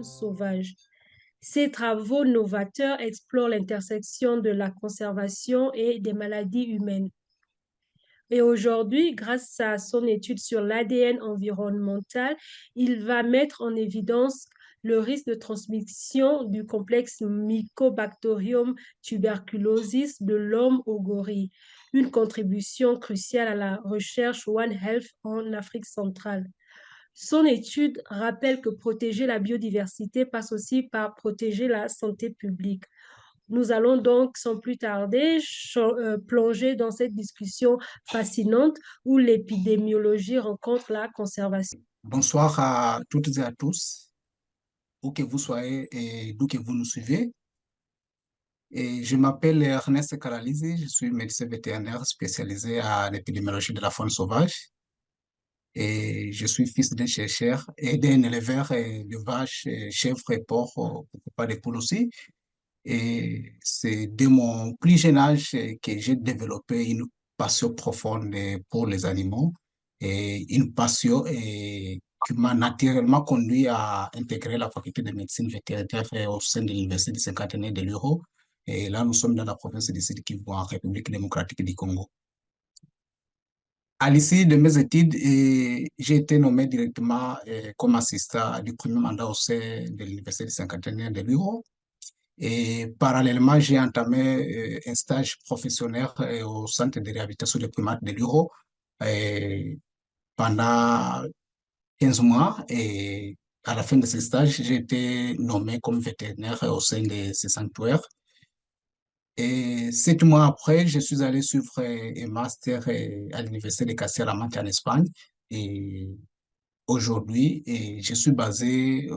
sauvage. Ces travaux novateurs explorent l'intersection de la conservation et des maladies humaines. Et aujourd'hui, grâce à son étude sur l'ADN environnemental, il va mettre en évidence le risque de transmission du complexe Mycobacterium tuberculosis de l'homme au gorille, une contribution cruciale à la recherche One Health en Afrique centrale. Son étude rappelle que protéger la biodiversité passe aussi par protéger la santé publique. Nous allons donc, sans plus tarder, plonger dans cette discussion fascinante où l'épidémiologie rencontre la conservation. Bonsoir à toutes et à tous, où que vous soyez et d'où que vous nous suivez. Et je m'appelle Ernest Karalizi, je suis médecin vétérinaire spécialisé à l'épidémiologie de la faune sauvage. Et je suis fils d'un chercheur et d'un éleveur de vaches, chèvres et porcs, pourquoi pas des poules aussi. Et c'est dès mon plus jeune âge que j'ai développé une passion profonde pour les animaux et une passion qui m'a naturellement conduit à intégrer la faculté de médecine vétérinaire au sein de l'Université du cinquantenaire de l'Euro. Et là, nous sommes dans la province du Sud Kivu, en République démocratique du Congo. À l'issue de mes études, j'ai été nommé directement comme assistant du premier mandat au sein de l'Université du cinquantenaire de l'Euro. Et parallèlement, j'ai entamé un stage professionnel au centre de réhabilitation des primates de l'Uro pendant 15 mois. Et à la fin de ce stage, j'ai été nommé comme vétérinaire au sein de ce sanctuaire. Et 7 mois après, je suis allé suivre un master à l'Université de Castilla-La Mancha en Espagne. Et aujourd'hui, je suis basé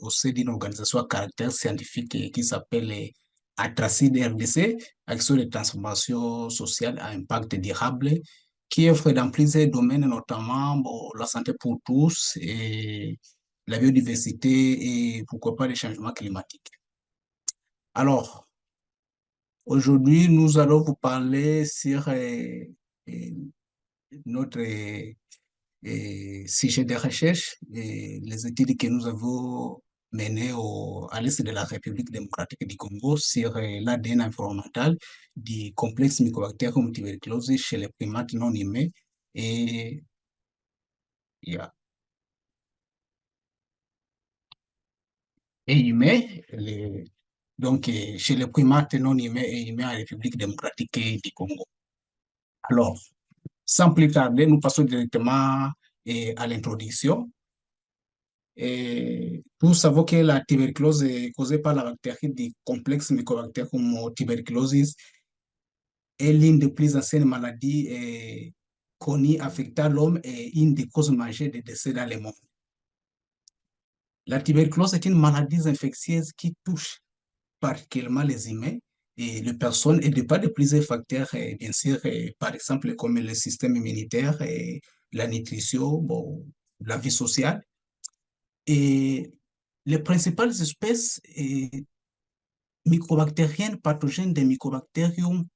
au sein d'une organisation à caractère scientifique qui s'appelle Atracid RDC, Action de transformation sociale à impact durable, qui offre dans plusieurs domaines, notamment bon, la santé pour tous et la biodiversité et pourquoi pas les changements climatiques. Alors, aujourd'hui, nous allons vous parler sur euh, notre sujet de recherche et les études que nous avons menées à l'est de la République démocratique du Congo sur l'ADN environnemental du complexe Mycobacterium tuberculosis chez les primates non humains et, yeah, et humains, donc chez les primates non humains et humains en République démocratique du Congo. Alors, sans plus tarder, nous passons directement à l'introduction. Et nous savons que la tuberculose est causée par la bactérie du complexe Mycobacterium tuberculosis est l'une des plus anciennes maladies connues affectant l'homme et une des causes majeures de décès dans le monde. La tuberculose est une maladie infectieuse qui touche particulièrement les humains et les personnes et dépend de plusieurs facteurs, bien sûr, par exemple comme le système immunitaire, et la nutrition, bon, la vie sociale. Et les principales espèces mycobactériennes pathogènes des mycobacterium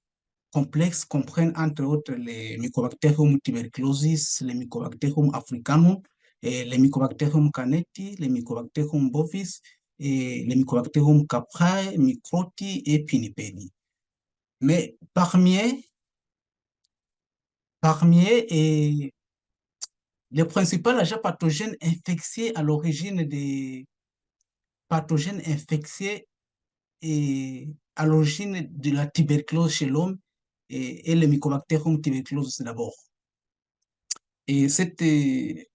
complexes comprennent entre autres les mycobacterium tuberculosis, les mycobacterium africanum, et les mycobacterium caneti, les mycobacterium bovis, et les mycobacterium caprae, microti et pinnipedi. Mais parmi les principaux agents pathogènes infectieux à l'origine des pathogènes infectieux et à l'origine de la tuberculose chez l'homme et le Mycobacterium tuberculosis d'abord. Et cette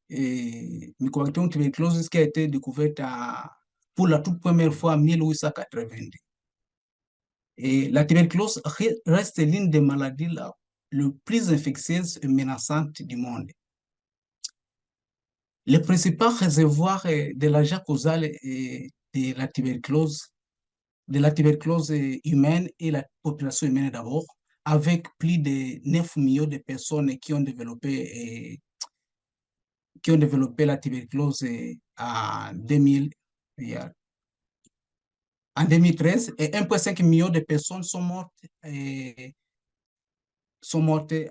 Mycobacterium tuberculosis qui a été découverte pour la toute première fois en 1882. Et la tuberculose reste l'une des maladies le plus infectieuses et menaçantes du monde. Les principaux réservoirs de l'agent causal de la tuberculose humaine et la population humaine d'abord, avec plus de 9 millions de personnes qui ont développé la tuberculose en 2000, en 2013, et 1,5 million de personnes sont mortes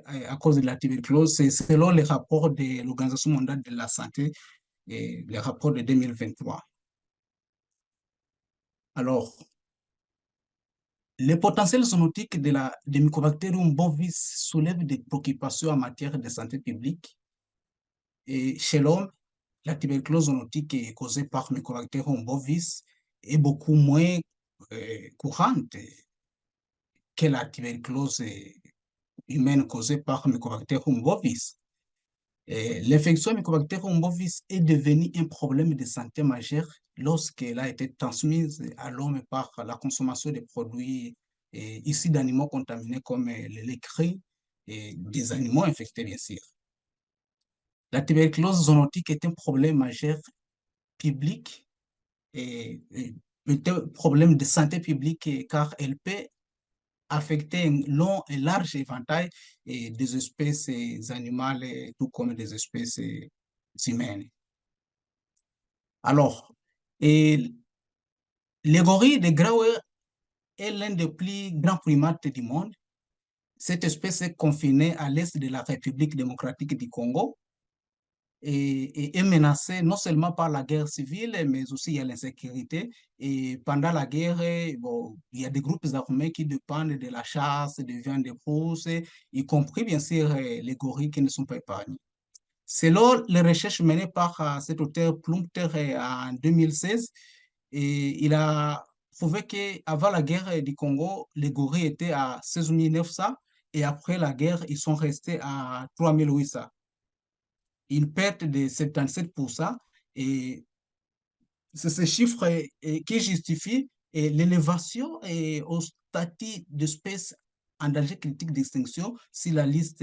à cause de la tuberculose. C'est selon les rapports de l'Organisation mondiale de la santé et les rapports de 2023. Alors, les potentiels zoonotiques des Mycobacterium bovis soulèvent des préoccupations en matière de santé publique. Et chez l'homme, la tuberculose zoonotique est causée par Mycobacterium bovis est beaucoup moins courante que la tuberculose humaine causée par Mycobacterium bovis. L'infection Mycobacterium bovis est devenue un problème de santé majeur lorsqu'elle a été transmise à l'homme par la consommation de produits issus d'animaux contaminés comme le lait cru et des animaux infectés, bien sûr. La tuberculose zoonotique est un problème majeur public et un problème de santé publique car elle peut affecter un long et large éventail des espèces animales, tout comme des espèces humaines. Alors, et le gorille de Grauer est l'un des plus grands primates du monde. Cette espèce est confinée à l'est de la République démocratique du Congo et est menacée non seulement par la guerre civile, mais aussi il y a l'insécurité. Et pendant la guerre, bon, il y a des groupes armés qui dépendent de la chasse, de viande de brousse, y compris bien sûr les gorilles qui ne sont pas épargnés. Selon les recherches menées par cet auteur Plumter en 2016, et il a prouvé qu'avant la guerre du Congo, les gorilles étaient à 16 900 et après la guerre, ils sont restés à 3 800. Une perte de 77%. Et c'est ce chiffre qui justifie l'élévation au statut d'espèces en danger critique d'extinction si la liste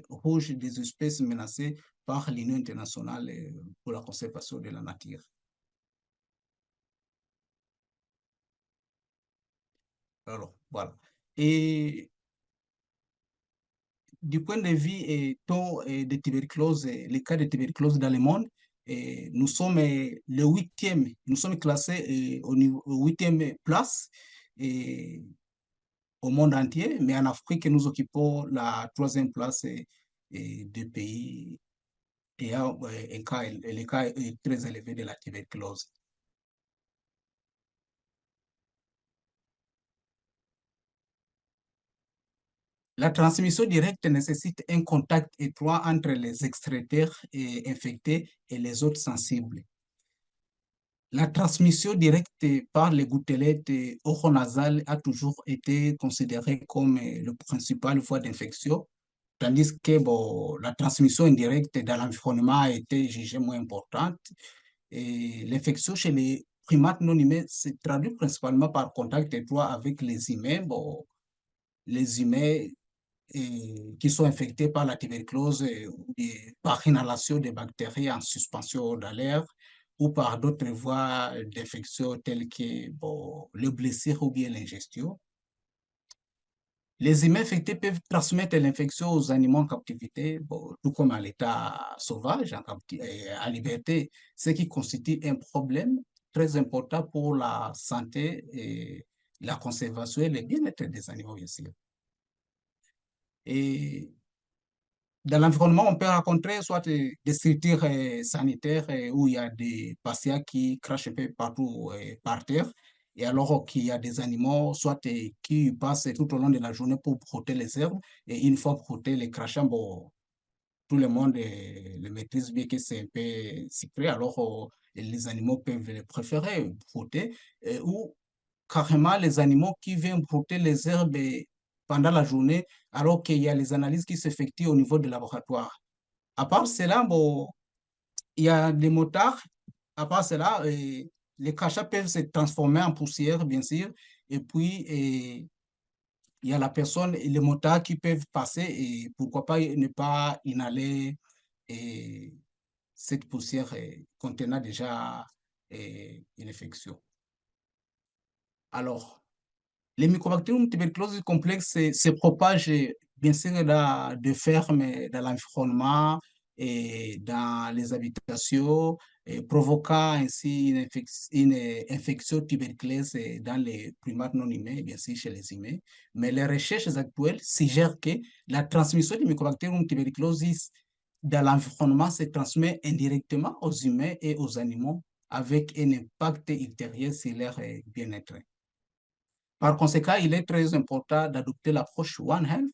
rouge des espèces menacées par l'Union internationale pour la conservation de la nature. Alors, voilà. Et du point de vue taux de tuberculose, les cas de tuberculose dans le monde, nous sommes le huitième, nous sommes classés au niveau huitième place au monde entier, mais en Afrique, nous occupons la troisième place des pays ayant un cas, les cas très élevés de la tuberculose. La transmission directe nécessite un contact étroit entre les excréteurs infectés et les autres sensibles. La transmission directe par les gouttelettes oronasales a toujours été considérée comme le principal voie d'infection, tandis que bon, la transmission indirecte dans l'environnement a été jugée moins importante. Et l'infection chez les primates non humains se traduit principalement par contact étroit avec les humains. Bon, les humains qui sont infectés par la tuberculose ou par inhalation des bactéries en suspension d'air ou par d'autres voies d'infection telles que bon, le blessure ou bien l'ingestion. Les humains infectés peuvent transmettre l'infection aux animaux en captivité, bon, tout comme à l'état sauvage, en liberté, ce qui constitue un problème très important pour la santé et la conservation et le bien-être des animaux, bien sûr. Et dans l'environnement, on peut rencontrer soit des structures sanitaires où il y a des patients qui crachent un peu partout par terre, et alors qu'il y a des animaux, soit qui passent tout au long de la journée pour brouter les herbes, et une fois brouté les crachats, bon, tout le monde le maîtrise bien que c'est un peu secret, alors les animaux peuvent les préférer brouter, ou carrément les animaux qui viennent brouter les herbes pendant la journée, alors qu'il y a les analyses qui s'effectuent au niveau du laboratoire. À part cela, bon, il y a des motards. À part cela, les crachats peuvent se transformer en poussière, bien sûr. Et puis, il y a la personne et les motards qui peuvent passer et pourquoi pas ne pas inhaler cette poussière contenant déjà une infection. Alors, les mycobacterium tuberculose complexe se propagent bien sûr de ferme, dans l'environnement et dans les habitations, provoquant ainsi une infection tuberculeuse dans les primates non humains et bien sûr chez les humains. Mais les recherches actuelles suggèrent que la transmission du mycobacterium tuberculosis dans l'environnement se transmet indirectement aux humains et aux animaux avec un impact ultérieur sur leur bien-être. Par conséquent, il est très important d'adopter l'approche One Health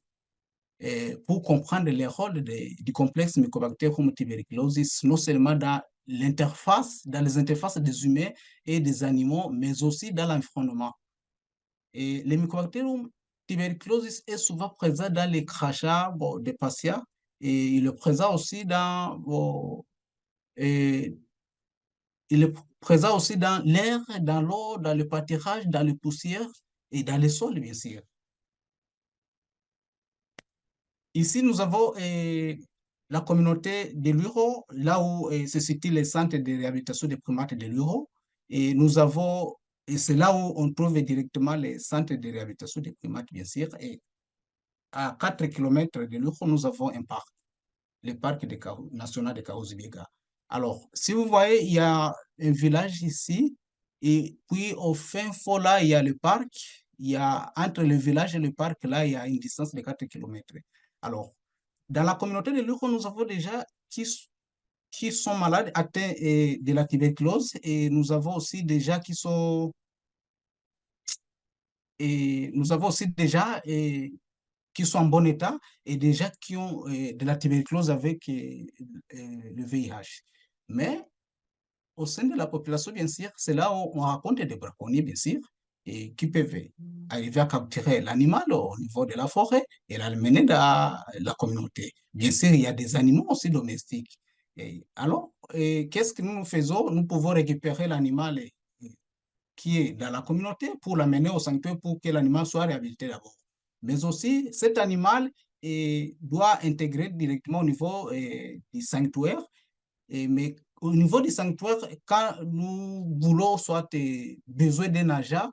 pour comprendre les rôles du complexe Mycobacterium tuberculosis, non seulement dans les interfaces des humains et des animaux, mais aussi dans l'environnement. Et le Mycobacterium tuberculosis est souvent présent dans les crachats des patients et il est présent aussi et il est présent aussi dans l'air, dans l'eau, dans le pâturage, dans les poussières et dans les sols, bien sûr. Ici, nous avons la communauté de l'Uro, là où se situe le centre de réhabilitation des primates de l'Uro. Et c'est là où on trouve directement les centres de réhabilitation des primates, bien sûr. Et à 4 kilomètres de l'Uro, nous avons un parc, le parc national de Kahuzi-Biega. Alors, si vous voyez, il y a un village ici, et puis au fin fond, là, il y a le parc. Entre le village et le parc, là, il y a une distance de 4 kilomètres. Alors, dans la communauté de Luro, nous avons déjà qui sont malades, atteints de la tuberculose, et nous avons aussi déjà nous avons aussi déjà qui sont en bon état et déjà qui ont de la tuberculose avec le VIH. Mais au sein de la population, bien sûr, c'est là où on rencontre des braconniers, bien sûr, et qui peuvent arriver à capturer l'animal au niveau de la forêt et l'amener dans la communauté. Bien sûr, il y a des animaux aussi domestiques. Et alors, qu'est-ce que nous faisons? Nous pouvons récupérer l'animal qui est dans la communauté pour l'amener au sanctuaire pour que l'animal soit réhabilité d'abord. Mais aussi, cet animal doit intégrer directement au niveau du sanctuaire mais au niveau du sanctuaire, quand nous voulons soit besoin d'un agent,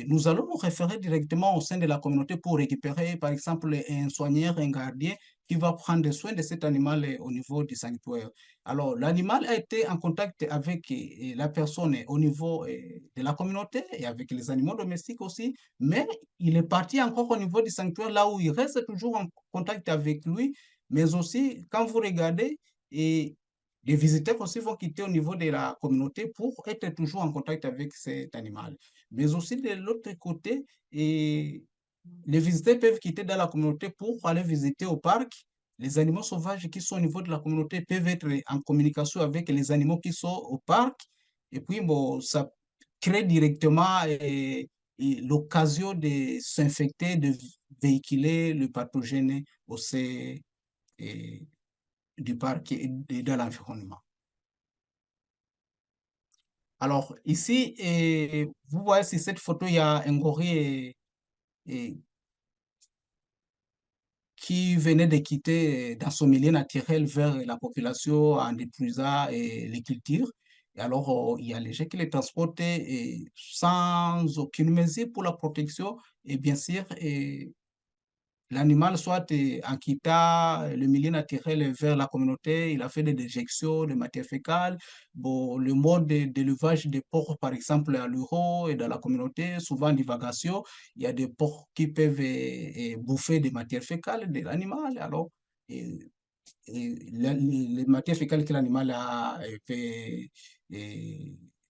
nous allons nous référer directement au sein de la communauté pour récupérer, par exemple, un soigneur, un gardien qui va prendre soin de cet animal au niveau du sanctuaire. Alors, l'animal a été en contact avec la personne au niveau de la communauté et avec les animaux domestiques aussi, mais il est parti encore au niveau du sanctuaire, là où il reste toujours en contact avec lui, mais aussi, quand vous regardez, et les visiteurs aussi vont quitter au niveau de la communauté pour être toujours en contact avec cet animal. Mais aussi de l'autre côté, les visiteurs peuvent quitter dans la communauté pour aller visiter au parc. Les animaux sauvages qui sont au niveau de la communauté peuvent être en communication avec les animaux qui sont au parc. Et puis, bon, ça crée directement l'occasion de s'infecter, de véhiculer le pathogène au sein du parc et dans l'environnement. Alors, ici, vous voyez sur cette photo, il y a un gorille qui venait de quitter dans son milieu naturel vers la population en détruisant les cultures. Et alors, il y a les gens qui les transportent sans aucune mesure pour la protection. Et bien sûr, l'animal, soit en quittant le milieu naturel vers la communauté, il a fait des déjections de matière fécale. Bon, le mode d'élevage des porcs, par exemple, à l'Euro et dans la communauté, souvent en divagation, il y a des porcs qui peuvent bouffer des matières fécales de l'animal. Alors, et, les matières fécales que l'animal a fait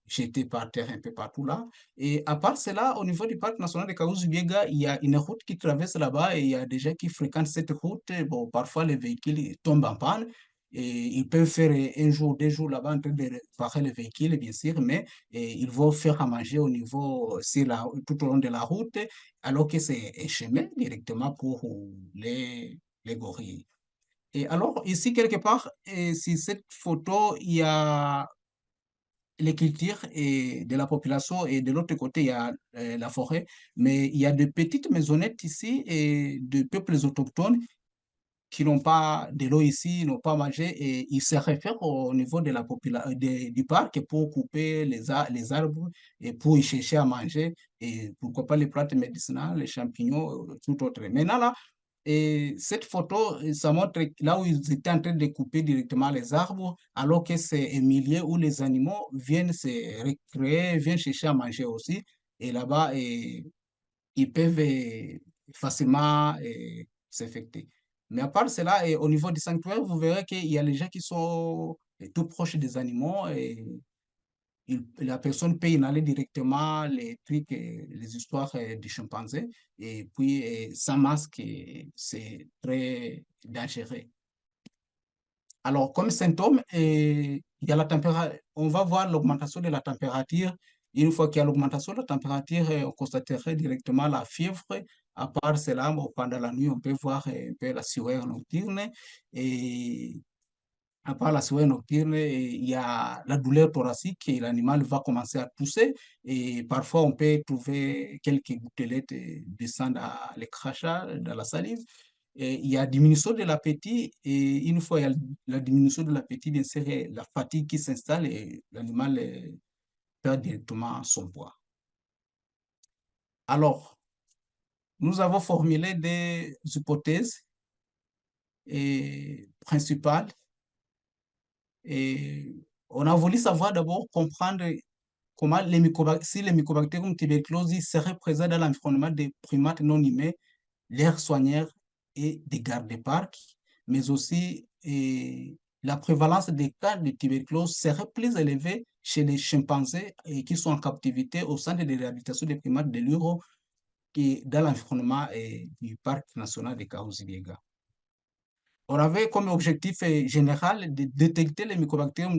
jeter par terre un peu partout là. Et à part cela, au niveau du parc national de Kahuzi-Biega, il y a une route qui traverse là-bas et il y a des gens qui fréquentent cette route. Bon, parfois, les véhicules tombent en panne et ils peuvent faire un jour, 2 jours là-bas en train de réparer le véhicule, bien sûr, mais ils vont faire à manger au niveau, tout au long de la route, alors que c'est un chemin directement pour les gorilles. Et alors, ici, quelque part, sur cette photo, il y a les cultures de la population et de l'autre côté, il y a la forêt. Mais il y a de petites maisonnettes ici et de peuples autochtones qui n'ont pas de l'eau ici, n'ont pas mangé et ils se réfèrent au niveau de du parc pour couper les arbres et pour y chercher à manger et pourquoi pas les plantes médicinales, les champignons, tout autre. Maintenant là, et cette photo, ça montre là où ils étaient en train de couper directement les arbres, alors que c'est un milieu où les animaux viennent se recréer, viennent chercher à manger aussi. Et là-bas, ils peuvent facilement s'infecter. Mais à part cela, au niveau du sanctuaire, vous verrez qu'il y a les gens qui sont tout proches des animaux la personne peut inhaler directement les trucs, les histoires des chimpanzés, et puis sans masque, c'est très dangereux. Alors, comme symptôme, il y a la température. On va voir l'augmentation de la température. Une fois qu'il y a l'augmentation de la température, on constaterait directement la fièvre. À part cela, bon, pendant la nuit, on peut voir un peu la sueur nocturne. Et à part la sueur nocturne, il y a la douleur thoracique et l'animal va commencer à tousser. Et parfois, on peut trouver quelques gouttelettes de sang dans les crachats, dans la salive. Et il y a diminution de l'appétit. Et une fois il y a la diminution de l'appétit, bien sûr, il y a la fatigue qui s'installe et l'animal perd directement son poids. Alors, nous avons formulé des hypothèses principales. Et on a voulu savoir d'abord comprendre comment si les mycobacterium tuberculosis seraient présents dans l'environnement des primates non humains, leurs soigneurs et des gardes-parcs, mais aussi la prévalence des cas de tuberculose serait plus élevée chez les chimpanzés qui sont en captivité au centre de réhabilitation des primates de l'Uro qui dans l'environnement du parc national de Kahuzi-Biega. On avait comme objectif général de détecter les mycobacterium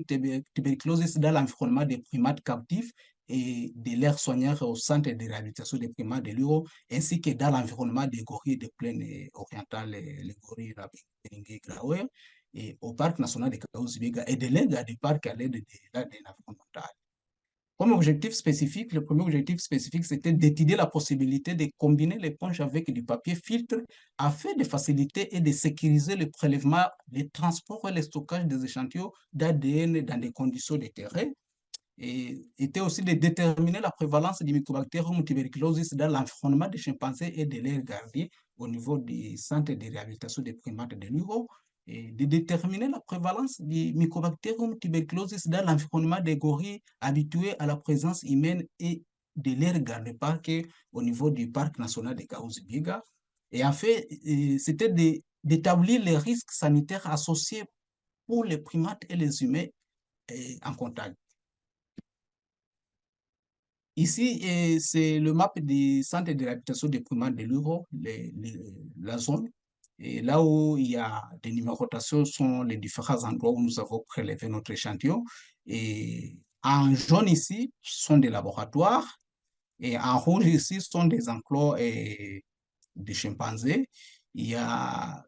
tuberculosis dans l'environnement des primates captifs et de leurs soigneurs au centre de réhabilitation des primates de l'Uro, ainsi que dans l'environnement des gorilles de plaine orientale, les gorilles Rabingue Graoué, et au parc national de Kahuzi-Biega et de l'aide à des parcs à l'aide de l'aide environnementale. Comme objectif spécifique, le premier objectif spécifique, c'était d'étudier la possibilité de combiner l'éponge avec du papier filtre afin de faciliter et de sécuriser le prélèvement, le transport et le stockage des échantillons d'ADN dans des conditions de terrain. Et était aussi de déterminer la prévalence du Mycobacterium tuberculosis dans l'environnement des chimpanzés et de leurs gardiens au niveau du centre de réhabilitation des primates de l'Uro, et de déterminer la prévalence du Mycobacterium tuberculosis dans l'environnement des gorilles habitués à la présence humaine et de leurs gardes-parcs au niveau du parc national de Kahuzi-Biega. Et en fait, c'était d'établir les risques sanitaires associés pour les primates et les humains en contact. Ici, c'est le map du centre de réhabilitation des primates de l'Uro, la zone. Et là où il y a des numérotations sont les différents endroits où nous avons prélevé notre échantillon. Et en jaune ici sont des laboratoires. Et en rouge ici sont des enclos de chimpanzés. Il y a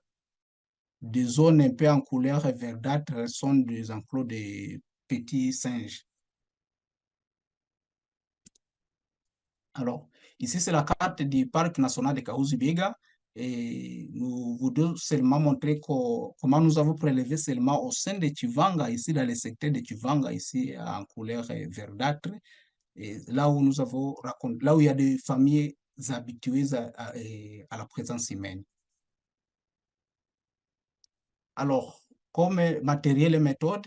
des zones un peu en couleur verdâtre, sont des enclos de petits singes. Alors, ici, c'est la carte du parc national de Kahuzi-Biega et nous voulons seulement montrer comment nous avons prélevé seulement au sein de Chivanga, ici dans le secteur de Chivanga, ici en couleur verdâtre, et là où nous avons raconté, là où il y a des familles habituées à la présence humaine. Alors, comme matériel et méthode,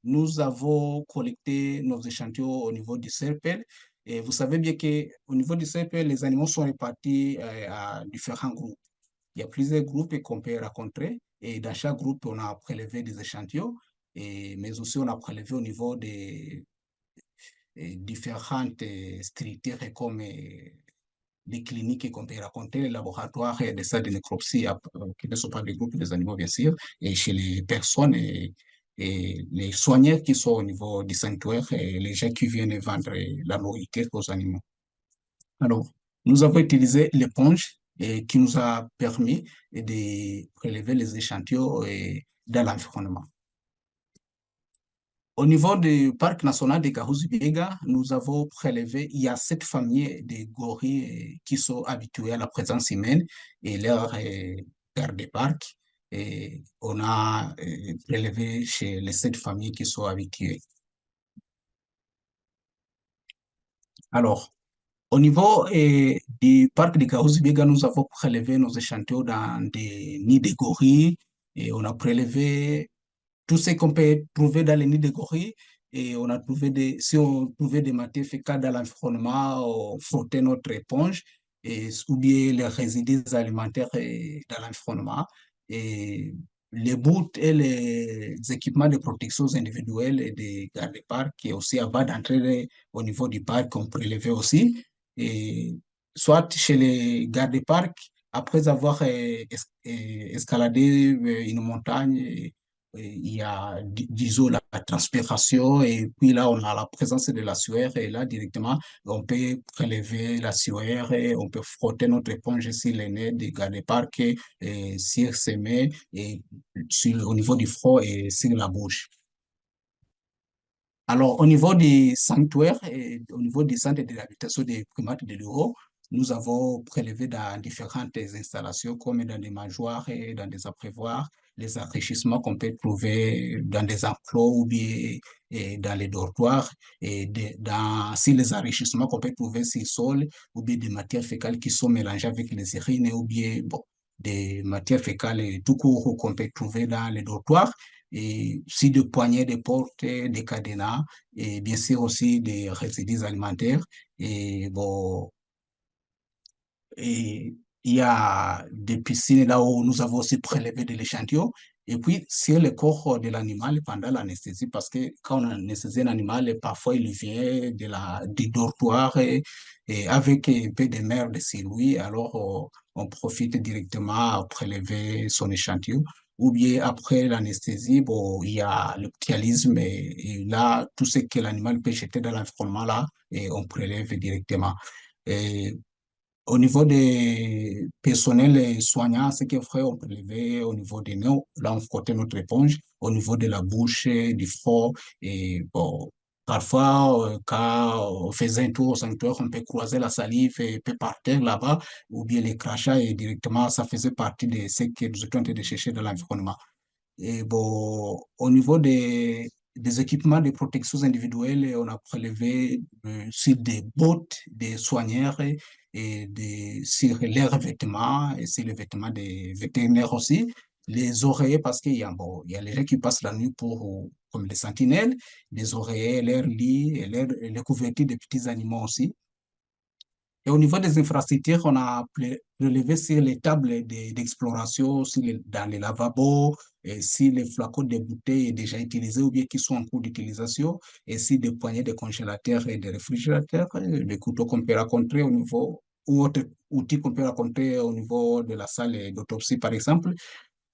nous avons collecté nos échantillons au niveau du CERPEL. Et vous savez bien qu'au niveau du CERPEL, les animaux sont répartis à différents groupes. Il y a plusieurs groupes qu'on peut rencontrer. Et dans chaque groupe, on a prélevé des échantillons, mais aussi on a prélevé au niveau des différentes structures comme les cliniques qu'on peut raconter, les laboratoires et des salles de nécropsie qui ne sont pas des groupes des animaux, bien sûr, et chez les personnes et les soigneurs qui sont au niveau du sanctuaire et les gens qui viennent vendre la nourriture aux animaux. Alors, nous avons utilisé l'éponge qui nous a permis de prélever les échantillons dans l'environnement. Au niveau du parc national de Kahuzi-Biega, nous avons prélevé, il y a 7 familles de gorilles qui sont habituées à la présence humaine et leur garde-parc. Et on a prélevé chez les 7 familles qui sont habituées. Alors, au niveau du parc de Kahuzi-Biega, nous avons prélevé nos échantillons dans des nids de gorilles et on a prélevé tout ce qu'on peut trouver dans les nids de gorilles. Et on a trouvé si on trouvait des matières fécales dans l'environnement, on frottait notre éponge, ou bien les résidus alimentaires dans l'environnement. Et les bouts et les équipements de protection individuelle et des gardes-parcs, et aussi avant d'entrer au niveau du parc, on prélevait aussi. Et soit chez les gardes-parcs, après avoir escaladé une montagne, il y a, disons, la transpiration, et puis là, on a la présence de la sueur, et là, directement, on peut prélever la sueur et on peut frotter notre éponge sur les nez des gardes-parcs et sur ses mains et au niveau du front et sur la bouche. Alors, au niveau des sanctuaires et au niveau des centres de réhabilitation des primates de l'Euro, nous avons prélevé dans différentes installations, comme dans des mangeoires et dans des abreuvoirs, les enrichissements qu'on peut trouver dans des enclos ou bien dans les dortoirs, et si les enrichissements qu'on peut trouver sur le sol, ou bien des matières fécales qui sont mélangées avec les urines, ou bien bon, des matières fécales tout court qu'on peut trouver dans les dortoirs, et aussi des poignées de porte, des cadenas, et bien sûr aussi des résidus alimentaires. Et bon, et il y a des piscines là où nous avons aussi prélevé de l'échantillon. Et puis, sur le corps de l'animal pendant l'anesthésie, parce que quand on anesthésie un animal, parfois il vient du dortoir et avec un peu de merde sur lui, alors on profite directement à prélever son échantillon. Ou bien après l'anesthésie, bon, il y a le dialyse, et là, tout ce que l'animal peut jeter dans l'environnement là, et on prélève directement. Et au niveau des personnels soignants, ce qui est vrai, on prélevait au niveau des nez, là on frottait notre éponge, au niveau de la bouche, du front, et bon, parfois, quand on faisait un tour au sanctuaire, on peut croiser la salive et peut partir là-bas, ou bien les crachats, et directement, ça faisait partie de ce que nous étions en train de chercher dans l'environnement. Et bon, au niveau des équipements de protection individuelle, on a prélevé sur des bottes des soigneurs sur leurs vêtements et sur les vêtements des vétérinaires aussi. Les oreillers, parce qu'il y a, bon, il y a les gens qui passent la nuit comme les sentinelles, les oreillers, leurs lits et les couvertures des petits animaux aussi. Et au niveau des infrastructures, on a prélevé sur les tables d'exploration, dans les lavabos, et si les flacons de bouteilles sont déjà utilisés ou bien qui sont en cours d'utilisation, et si des poignées de congélateurs et de réfrigérateurs, les couteaux qu'on peut rencontrer au niveau, ou autres outils qu'on peut rencontrer au niveau de la salle d'autopsie, par exemple,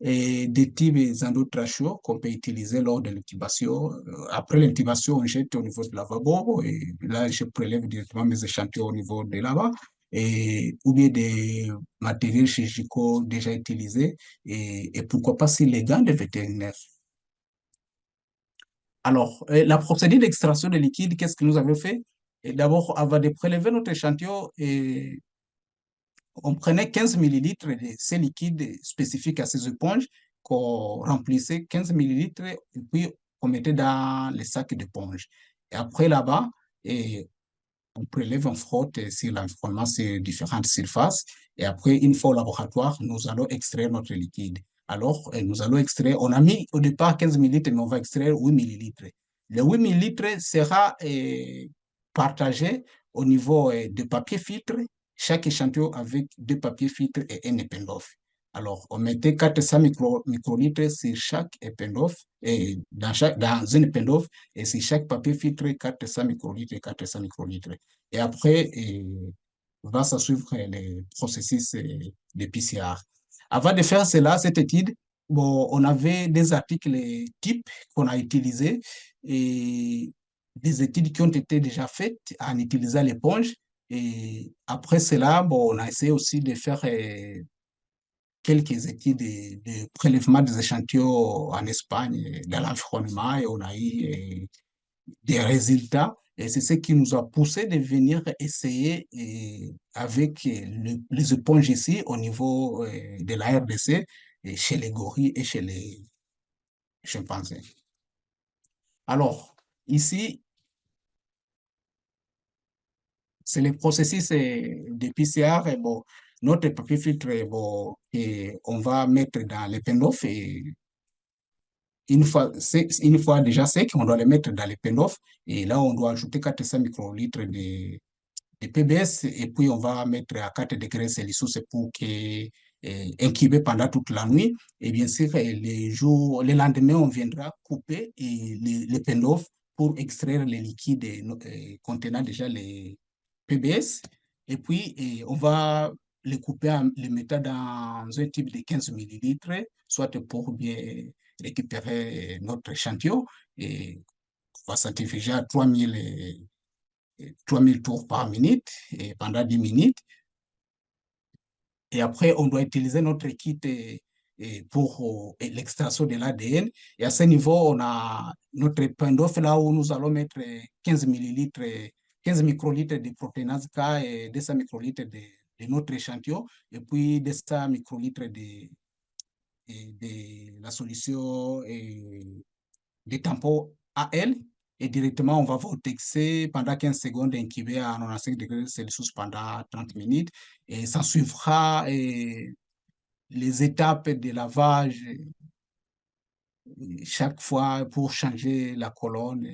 et des types endotracheaux qu'on peut utiliser lors de l'intubation. Après l'intubation, on jette au niveau de la lavabo et là, je prélève directement mes échantillons au niveau de là-bas. Ou bien des matériels chirurgicaux déjà utilisés et pourquoi pas si les gants de vétérinaire. Alors, la procédure d'extraction de liquide, qu'est-ce que nous avons fait? Et d'abord, avant de prélever notre échantillon, on prenait 15 millilitres de ces liquides spécifiques à ces éponges qu'on remplissait 15 millilitres et puis on mettait dans les sacs d'éponge. Et après là-bas, on prélève, on frotte sur l'environnement sur différentes surfaces. Et après, une fois au laboratoire, nous allons extraire notre liquide. Alors, nous allons extraire, on a mis au départ 15 millilitres, mais on va extraire 8 millilitres. Le 8 millilitres sera partagé au niveau de papier filtre, chaque échantillon avec 2 papiers filtres et un épindoff. Alors, on mettait 400 microlitres sur chaque épindoff, et dans un épindoff, et sur chaque papier filtre, 400 microlitres et 400 microlitres. Et après, va se suivre les processus de PCR. Avant de faire cela, cette étude, bon, on avait des articles types qu'on a utilisés et des études qui ont été déjà faites en utilisant l'éponge. Et après cela, bon, on a essayé aussi de faire quelques études de prélèvement des échantillons en Espagne, dans l'environnement, et on a eu des résultats. Et c'est ce qui nous a poussé de venir essayer avec les éponges ici au niveau de la RDC, et chez les gorilles et chez les chimpanzés. Alors, ici, c'est le processus de PCR. Et bon, notre papier filtre, bon, et on va mettre dans l'épindoff et une fois déjà sec, on doit les mettre dans l'épindoff et là, on doit ajouter 400 microlitres de PBS et puis on va mettre à 4 degrés Celsius pour que incubés pendant toute la nuit. Et bien sûr, les lendemains, on viendra couper les pendos pour extraire les liquides contenant déjà les PBS. Et puis, on va les couper, les mettre dans un type de 15 millilitres, soit pour bien récupérer notre échantillon. Et on va centrifuger à 3000 tours par minute et pendant 10 minutes. Et après, on doit utiliser notre kit pour l'extraction de l'ADN. Et à ce niveau, on a notre pain d'off là où nous allons mettre 15 millilitres, 15 microlitres de protéinase K et 200 microlitres de notre échantillon. Et puis 200 microlitres de la solution des tampons AL. Et directement, on va vortexer pendant 15 secondes, incuber à 95 degrés Celsius pendant 30 minutes. Et ça suivra les étapes de lavage chaque fois pour changer la colonne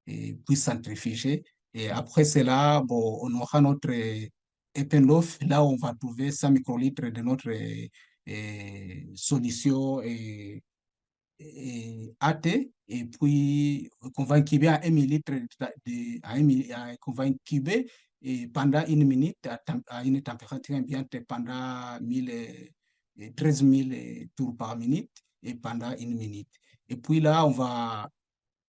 et puis centrifuger. Et après cela, bon, on aura notre Epenlof. Là, on va trouver 100 microlitres de notre solution et AT, et puis qu'on va incuber à 1 millilitre, qu'on va incuber et pendant 1 minute à une température ambiante pendant 13 000 tours par minute et pendant 1 minute. Et puis là, on va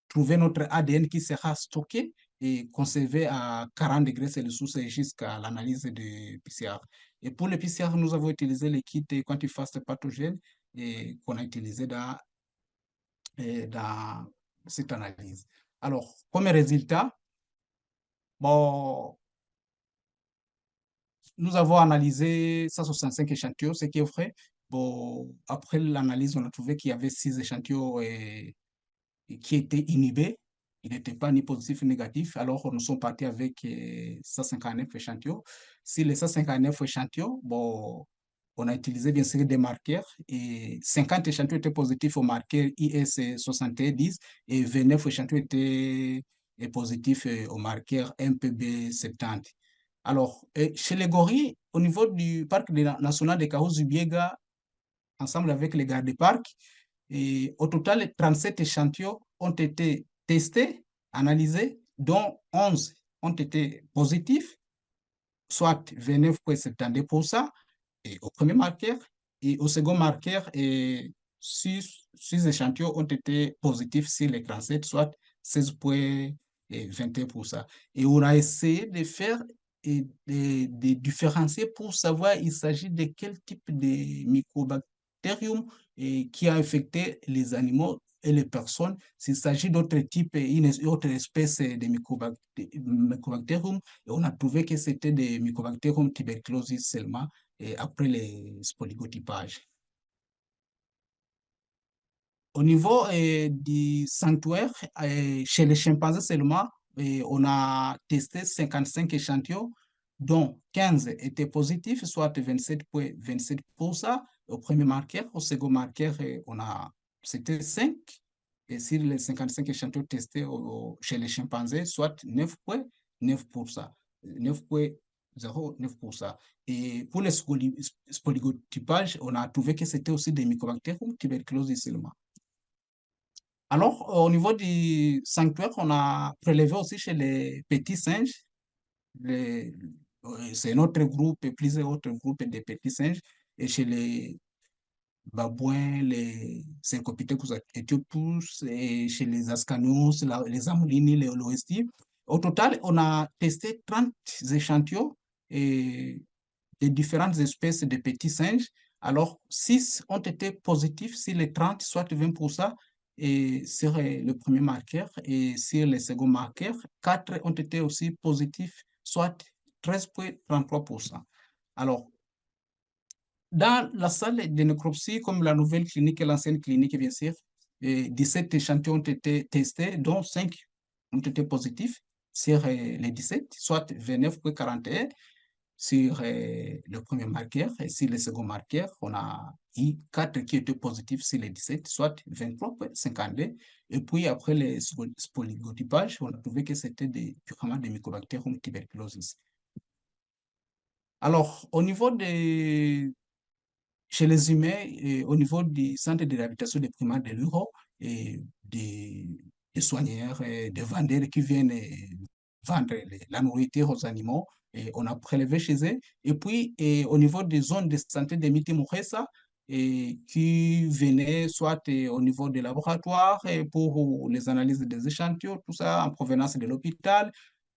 trouver notre ADN qui sera stocké et conservé à 40 degrés Celsius jusqu'à l'analyse de PCR. Et pour le PCR, nous avons utilisé les kits quantiFAST pathogènes qu'on a utilisé dans cette analyse. Alors, comme résultat, bon, nous avons analysé 165 échantillons, ce qui est vrai. Bon, après l'analyse, on a trouvé qu'il y avait 6 échantillons qui étaient inhibés. Ils n'étaient pas ni positifs ni négatifs. Alors, nous sommes partis avec 159 échantillons. Sur les 159 échantillons, bon, on a utilisé bien sûr des marqueurs et 50 échantillons étaient positifs au marqueur IS70 et 29 échantillons étaient positifs au marqueur MPB70. Alors, chez les gorilles, au niveau du parc national de Kahuzi-Biega, ensemble avec les gardes-parcs, et au total, 37 échantillons ont été testés, analysés, dont 11 ont été positifs, soit 29,72% et au premier marqueur. Et au second marqueur, 6 échantillons ont été positifs sur les 37, soit 16,21%. Et on a essayé de faire et de différencier pour savoir il s'agit de quel type de mycobacterium qui a infecté les animaux et les personnes. S'il s'agit d'autres types, une autre espèce de mycobacterium, et on a trouvé que c'était des mycobacterium tuberculosis seulement et après les spoligotypages. Au niveau du sanctuaire, chez les chimpanzés seulement, on a testé 55 échantillons, dont 15 étaient positifs, soit 27,27%. Au premier marqueur, au second marqueur, c'était 5. Et sur les 55 échantillons testés chez les chimpanzés, soit 9,9%. 9,09%. Et pour les spoligotypages, on a trouvé que c'était aussi des mycobacterium tuberculosis seulement. Alors, au niveau du sanctuaire, on a prélevé aussi chez les petits singes. C'est notre groupe et plusieurs autres groupes de petits singes. Et chez les babouins, les Syncopithecus aethiopus, et chez les Ascanius, les Amolini, les Oloesti. Au total, on a testé 30 échantillons et de différentes espèces de petits singes. Alors, 6 ont été positifs sur les 30, soit 20%, et sur le premier marqueur. Et sur les seconds marqueurs, 4 ont été aussi positifs, soit 13,33%. Alors, dans la salle de nécropsie, comme la nouvelle clinique et l'ancienne clinique, bien sûr, 17 échantillons ont été testés, dont 5 ont été positifs sur les 17, soit 29,41 sur le premier marqueur. Et sur le second marqueur, on a eu 4 qui étaient positifs sur les 17, soit 23,52. Et puis après les spoligotypages, on a trouvé que c'était purement des mycobacterium tuberculosis. Alors, au niveau des chez les humains, au niveau du centre de réhabilitation des primates de l'Euro, et des soigneurs, des vendeurs qui viennent vendre la nourriture aux animaux, et on a prélevé chez eux. Et puis, au niveau des zones de santé de Miti Mouressa, et qui venaient soit au niveau des laboratoires et pour les analyses des échantillons, tout ça en provenance de l'hôpital.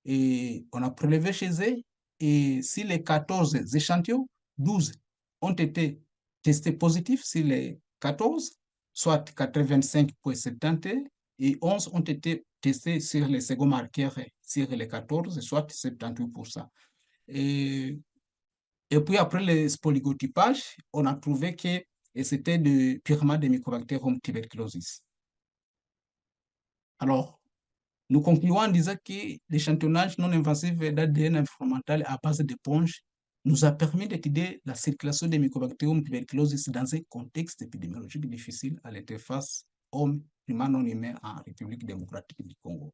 Et on a prélevé chez eux. Et sur les 14 échantillons, 12 ont été testés positifs sur les 14, soit 85,70, et 11 ont été testés sur les seconds marqueurs sur les 14, soit 78%. Et et puis après le polygotypage, on a trouvé que c'était purement de Mycobacterium tuberculosis. Alors, nous concluons en disant que l'échantillonnage non invasif d'ADN environnemental à base d'éponges nous a permis d'étudier la circulation des Mycobacterium tuberculosis dans un contexte épidémiologique difficile à l'interface homme-humain non humain en République démocratique du Congo.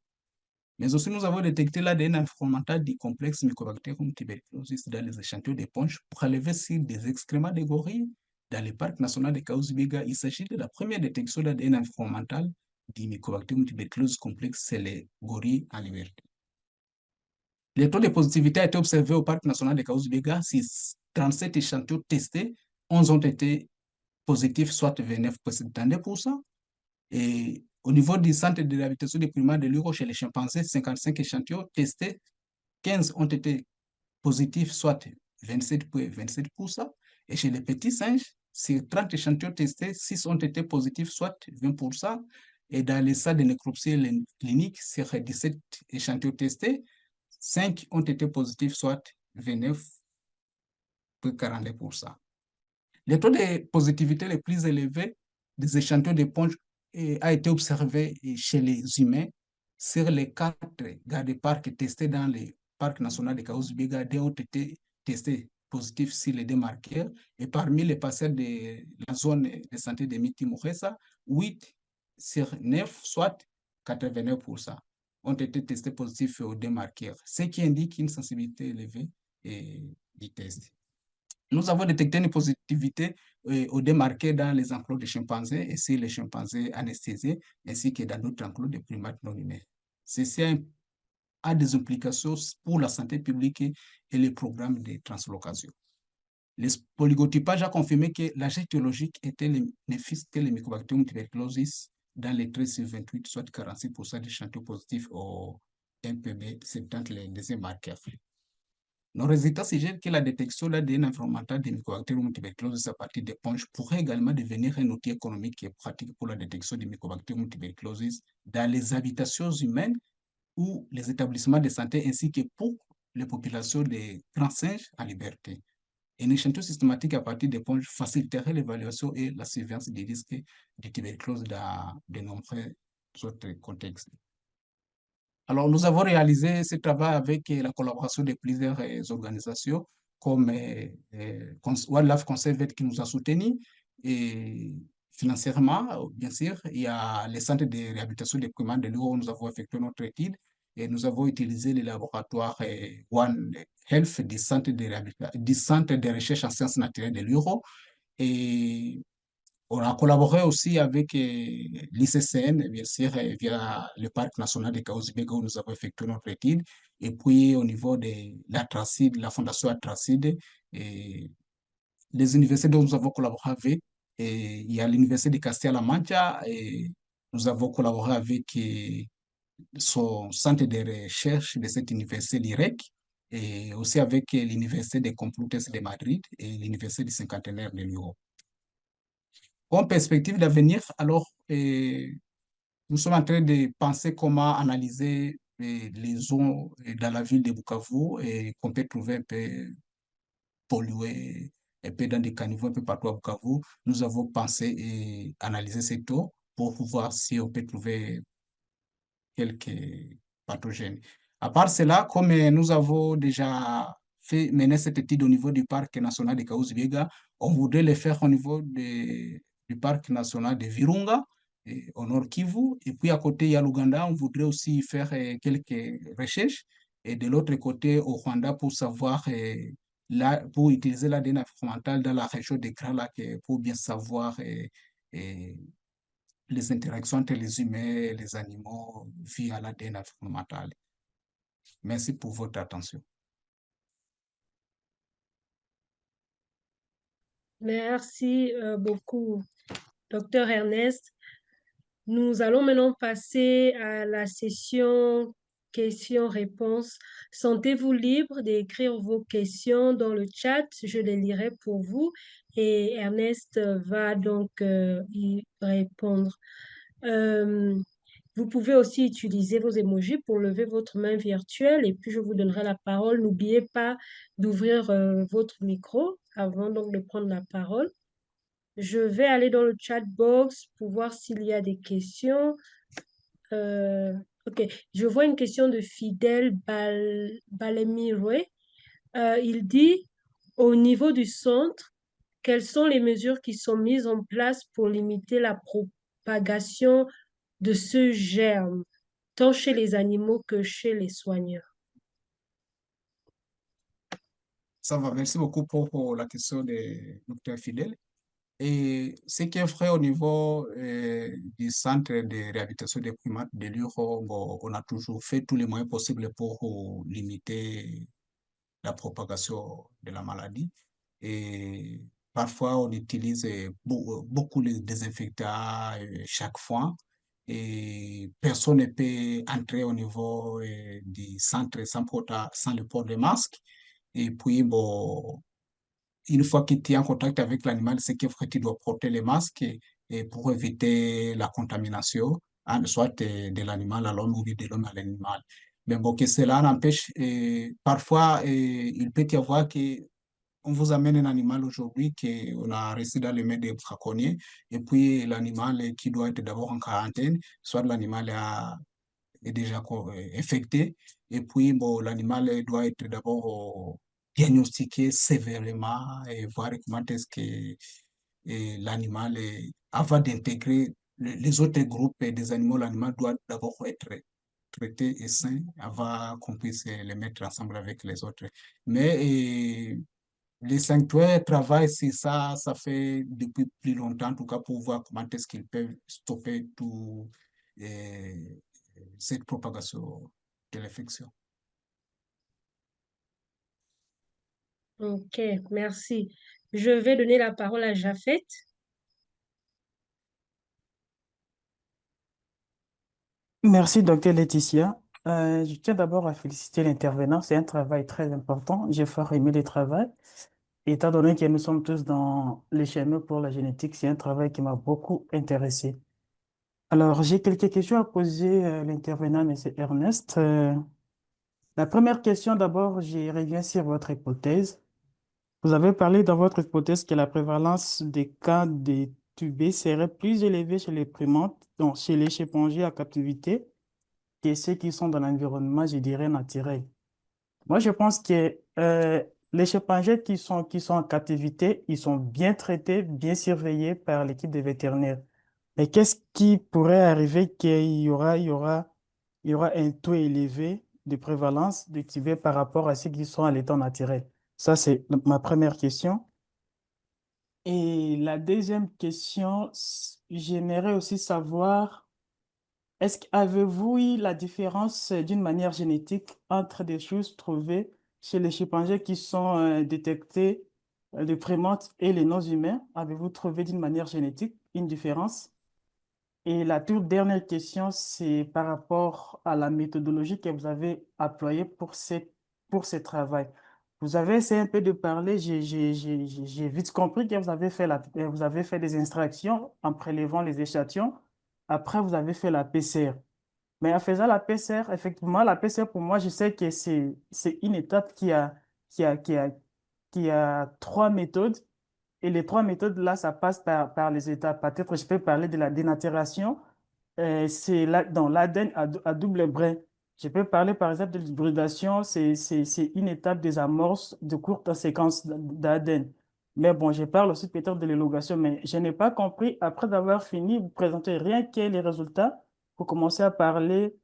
Mais aussi, nous avons détecté l'ADN environnemental du complexe Mycobacterium tuberculosis dans les échantillons d'éponges prélevés sur des excréments de gorilles dans le parc national de Kahuzi-Biega. Il s'agit de la première détection d'ADN environnemental du Mycobacterium tuberculosis complexe chez les gorilles en liberté. Les taux de positivité ont été observés au parc national de Kahuzi-Biega. Sur 37 échantillons testés, 11 ont été positifs, soit 29,72%. Et au niveau du centre de réhabilitation des primates de l'Euro chez les chimpanzés, 55 échantillons testés, 15 ont été positifs, soit 27,27%. Et chez les petits singes, sur 30 échantillons testés, 6 ont été positifs, soit 20%. Et dans les salles de nécropsie clinique, sur 17 échantillons testés, 5 ont été positifs, soit 29,42%. Les taux de positivité les plus élevés des échantillons d'éponges a été observé chez les humains. Sur les 4 gardes-parcs testés dans le parc national de Kahuzi-Biega, 2 ont été testés positifs sur les 2 marqueurs. Et parmi les patients de la zone de santé de Miti Mouressa, 8 sur 9, soit 89%, ont été testés positifs aux 2 marqueurs, ce qui indique une sensibilité élevée du test. Nous avons détecté une positivité au démarqué dans les enclos de chimpanzés et sur les chimpanzés anesthésiés, ainsi que dans d'autres enclos de primates non humains. Ceci a des implications pour la santé publique et les programmes de translocation. Le polygotypage a confirmé que l'agent étiologique était le néfis que le Mycobacterium tuberculosis dans les 13 sur 28, soit 46% des échantillons positifs au MPB 70, les deuxièmes marqueurs. Nos résultats suggèrent que la détection de l'ADN environnemental des Mycobacterium tuberculosis à partir d'éponges pourrait également devenir un outil économique et pratique pour la détection des Mycobacterium tuberculosis dans les habitations humaines ou les établissements de santé, ainsi que pour les populations des grands singes en liberté. Un échantillon systématique à partir d'éponges faciliterait l'évaluation et la surveillance des risques de tuberculose dans de nombreux autres contextes. Alors, nous avons réalisé ce travail avec la collaboration de plusieurs organisations comme Wildlife Conservate qui nous a soutenus et financièrement, bien sûr. Il y a les centres de réhabilitation des primates de l'Euro où nous avons effectué notre étude et nous avons utilisé les laboratoires One Health du centre de recherche en sciences naturelles de l'Euro. Et on a collaboré aussi avec l'ICCN, bien sûr, via le parc national de Kahuzi-Biega où nous avons effectué notre étude. Et puis, au niveau de l'Atracide, la fondation Atracide, et les universités dont nous avons collaboré avec, et il y a l'université de Castilla-La Mancha, et nous avons collaboré avec son centre de recherche de cette université, l'IREC, et aussi avec l'université de Complutense de Madrid et l'université du cinquantenaire de Lyon. En perspective d'avenir, alors, nous sommes en train de penser comment analyser les eaux dans la ville de Bukavu et qu'on peut trouver un peu polluées, un peu dans des caniveaux un peu partout à Bukavu. Nous avons pensé et analyser cette eau pour voir si on peut trouver quelques pathogènes. À part cela, comme nous avons déjà mené cette étude au niveau du parc national de Kahuzi-Biega, on voudrait le faire au niveau du parc national de Virunga, au nord Kivu. Et puis à côté, il y a l'Ouganda, on voudrait aussi faire quelques recherches. Et de l'autre côté, au Rwanda, pour savoir pour utiliser l'ADN environnemental dans la région des Grands Lacs pour bien savoir et les interactions entre les humains et les animaux via l'ADN environnemental. Merci pour votre attention. Merci beaucoup, Docteur Ernest. Nous allons maintenant passer à la session questions-réponses. Sentez-vous libre d'écrire vos questions dans le chat. Je les lirai pour vous et Ernest va donc y répondre. Euh, Vous pouvez aussi utiliser vos emojis pour lever votre main virtuelle et puis je vous donnerai la parole. N'oubliez pas d'ouvrir votre micro avant donc de prendre la parole. Je vais aller dans le chat box pour voir s'il y a des questions. Ok, je vois une question de Fidèle Balemirwe. Il dit, au niveau du centre, quelles sont les mesures qui sont mises en place pour limiter la propagation de ce germe, tant chez les animaux que chez les soigneurs? Ça va, merci beaucoup pour la question de Dr. Fidèle. Et ce qui est vrai au niveau du centre de réhabilitation des primates de l'Uro, bon, on a toujours fait tous les moyens possibles pour limiter la propagation de la maladie. Et parfois, on utilise beaucoup les désinfectants chaque fois. Et personne ne peut entrer au niveau du centre sans le port de masque. Et puis, bon, une fois que tu es en contact avec l'animal, c'est qu'il faut que tu dois porter les masques et pour éviter la contamination, hein, soit de l'animal à l'homme ou de l'homme à l'animal. Mais bon, que cela n'empêche, parfois, il peut y avoir que on vous amène un animal aujourd'hui qu'on a reçu dans les mains des braconniers, et puis l'animal qui doit être d'abord en quarantaine, soit l'animal est déjà infecté. Et puis, bon, l'animal doit être d'abord diagnostiqué sévèrement et voir comment est-ce que l'animal, avant d'intégrer les autres groupes des animaux, l'animal doit d'abord être traité et sain avant qu'on puisse les mettre ensemble avec les autres. Mais les sanctuaires travaillent sur ça, ça fait depuis plus longtemps, en tout cas, pour voir comment est-ce qu'ils peuvent stopper tout euh, cette propagation de l'infection. Ok, merci. Je vais donner la parole à Japhet. Merci, docteur Laetitia. Je tiens d'abord à féliciter l'intervenant. C'est un travail très important. J'ai fort aimé le travail. Étant donné que nous sommes tous dans les schémas pour la génétique, c'est un travail qui m'a beaucoup intéressé. Alors, j'ai quelques questions à poser à l'intervenant, M. Ernest. La première question, d'abord, je reviens sur votre hypothèse. Vous avez parlé dans votre hypothèse que la prévalence des cas de TB serait plus élevée chez les primates, donc chez les chimpanzés à captivité, que ceux qui sont dans l'environnement, je dirais, naturel. Moi, je pense que les chimpanzés qui sont en captivité, ils sont bien traités, bien surveillés par l'équipe des vétérinaires. Mais qu'est-ce qui pourrait arriver il y aura un taux élevé de prévalence de TB par rapport à ceux qui sont à l'état naturel? Ça, c'est ma première question. Et la deuxième question, j'aimerais aussi savoir avez-vous eu la différence d'une manière génétique entre des choses trouvées chez les chimpanzés qui sont détectées, les primates et les non-humains? Avez-vous trouvé d'une manière génétique une différence? Et la toute dernière question, c'est par rapport à la méthodologie que vous avez employée pour ce travail. Vous avez essayé un peu de parler, j'ai vite compris que vous avez fait des extractions en prélevant les échantillons. Après, vous avez fait la PCR. Mais en faisant la PCR, effectivement, la PCR, pour moi, je sais que c'est une étape qui a, qui a, qui a trois méthodes. Et les trois méthodes, là, ça passe par les étapes. Peut-être que je peux parler de la dénaturation. Dans l'ADN à double brin. Je peux parler, par exemple, de l'hybridation. C'est une étape des amorces de courte séquence d'ADN. Mais bon, je parle aussi peut-être de l'élongation, mais je n'ai pas compris, après avoir fini, vous présentez rien que les résultats. Pour commencer à parler,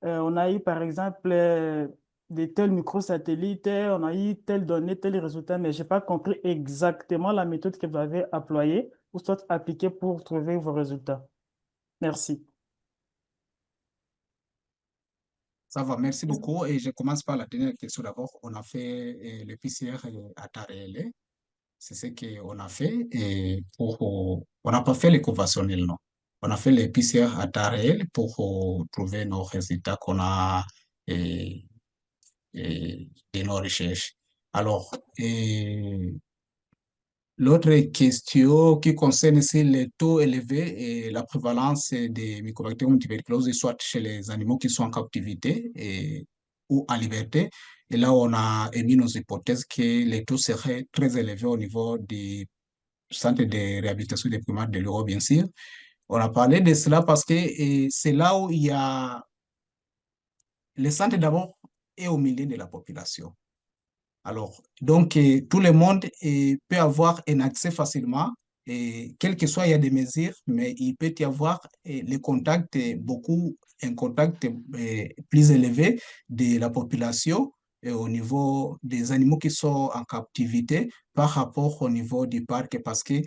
on a eu, par exemple, de tel microsatellite, on a eu telle donnée, tel résultat, mais je n'ai pas compris exactement la méthode que vous avez employée ou soit appliquée pour trouver vos résultats. Merci. Ça va, merci beaucoup. Et je commence par la dernière question d'abord. On a fait le PCR à temps réel. C'est ce qu'on a fait. Et on n'a pas fait les conventionnels, non. On a fait les PCR à temps réel pour trouver nos résultats qu'on a et, de nos recherches. Alors, l'autre question qui concerne ici les taux élevés et la prévalence des mycobacterium tuberculose, soit chez les animaux qui sont en captivité ou en liberté. Et là, on a émis nos hypothèses que les taux seraient très élevés au niveau du centre de réhabilitation des primates de l'Europe, bien sûr. On a parlé de cela parce que c'est là où il y a le centre d'abord est au milieu de la population. Alors, donc, tout le monde peut avoir un accès facilement, quel que soit, il y a des mesures, mais il peut y avoir le contact, un contact plus élevé de la population au niveau des animaux qui sont en captivité par rapport au niveau du parc, parce que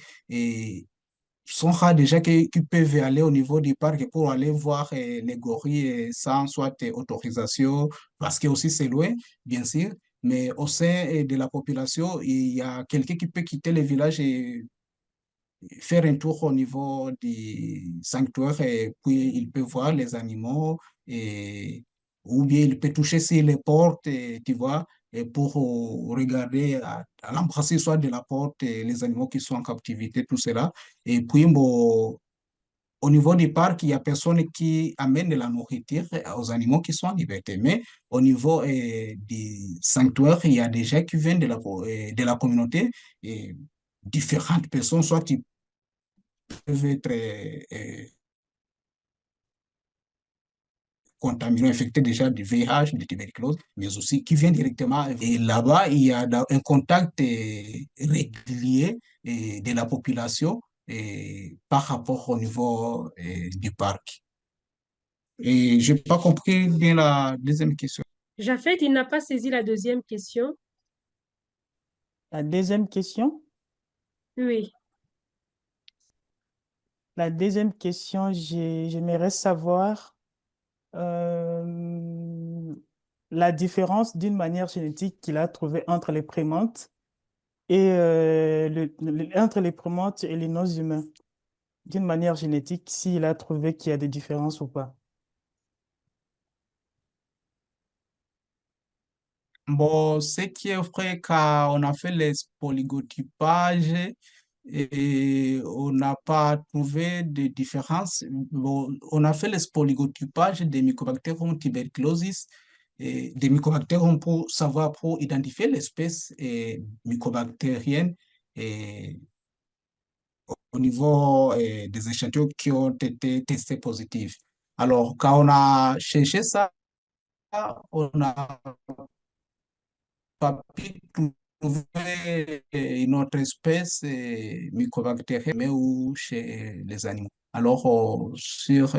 sont rares déjà qui peuvent aller au niveau du parc pour aller voir les gorilles sans soit autorisation, parce que aussi c'est loin, bien sûr, mais au sein de la population, il y a quelqu'un qui peut quitter le village et faire un tour au niveau du sanctuaire et puis il peut voir les animaux et, ou bien il peut toucher sur les portes, tu vois, et pour regarder à l'embrasser soit de la porte les animaux qui sont en captivité, tout cela. Et puis, bon, au niveau du parc, il n'y a personne qui amène de la nourriture aux animaux qui sont en liberté. Mais au niveau du sanctuaire, il y a des gens qui viennent de la communauté et différentes personnes, soit qui peuvent être contaminés, infectés déjà du VIH, de tuberculose, mais aussi qui viennent directement. Et là-bas, il y a un contact régulier de la population par rapport au niveau du parc. Et je n'ai pas compris bien la deuxième question. Japhet, il n'a pas saisi la deuxième question. La deuxième question. Oui. La deuxième question, j'aimerais savoir euh, la différence d'une manière génétique qu'il a trouvée entre les primates et entre les primates et les non-humains. D'une manière génétique, s'il a trouvé qu'il y a des différences ou pas. Bon, ce qui est vrai, quand on a fait les polygotypages et on n'a pas trouvé de différence. Bon, on a fait les polygotypages des Mycobacterium tuberculosis et des Mycobacterium pour savoir, pour identifier l'espèce mycobactérienne et au niveau des échantillons qui ont été testés positifs. Alors, quand on a cherché ça, on a pas pu trouver une autre espèce mycobactérienne mais ou chez les animaux. Alors, sur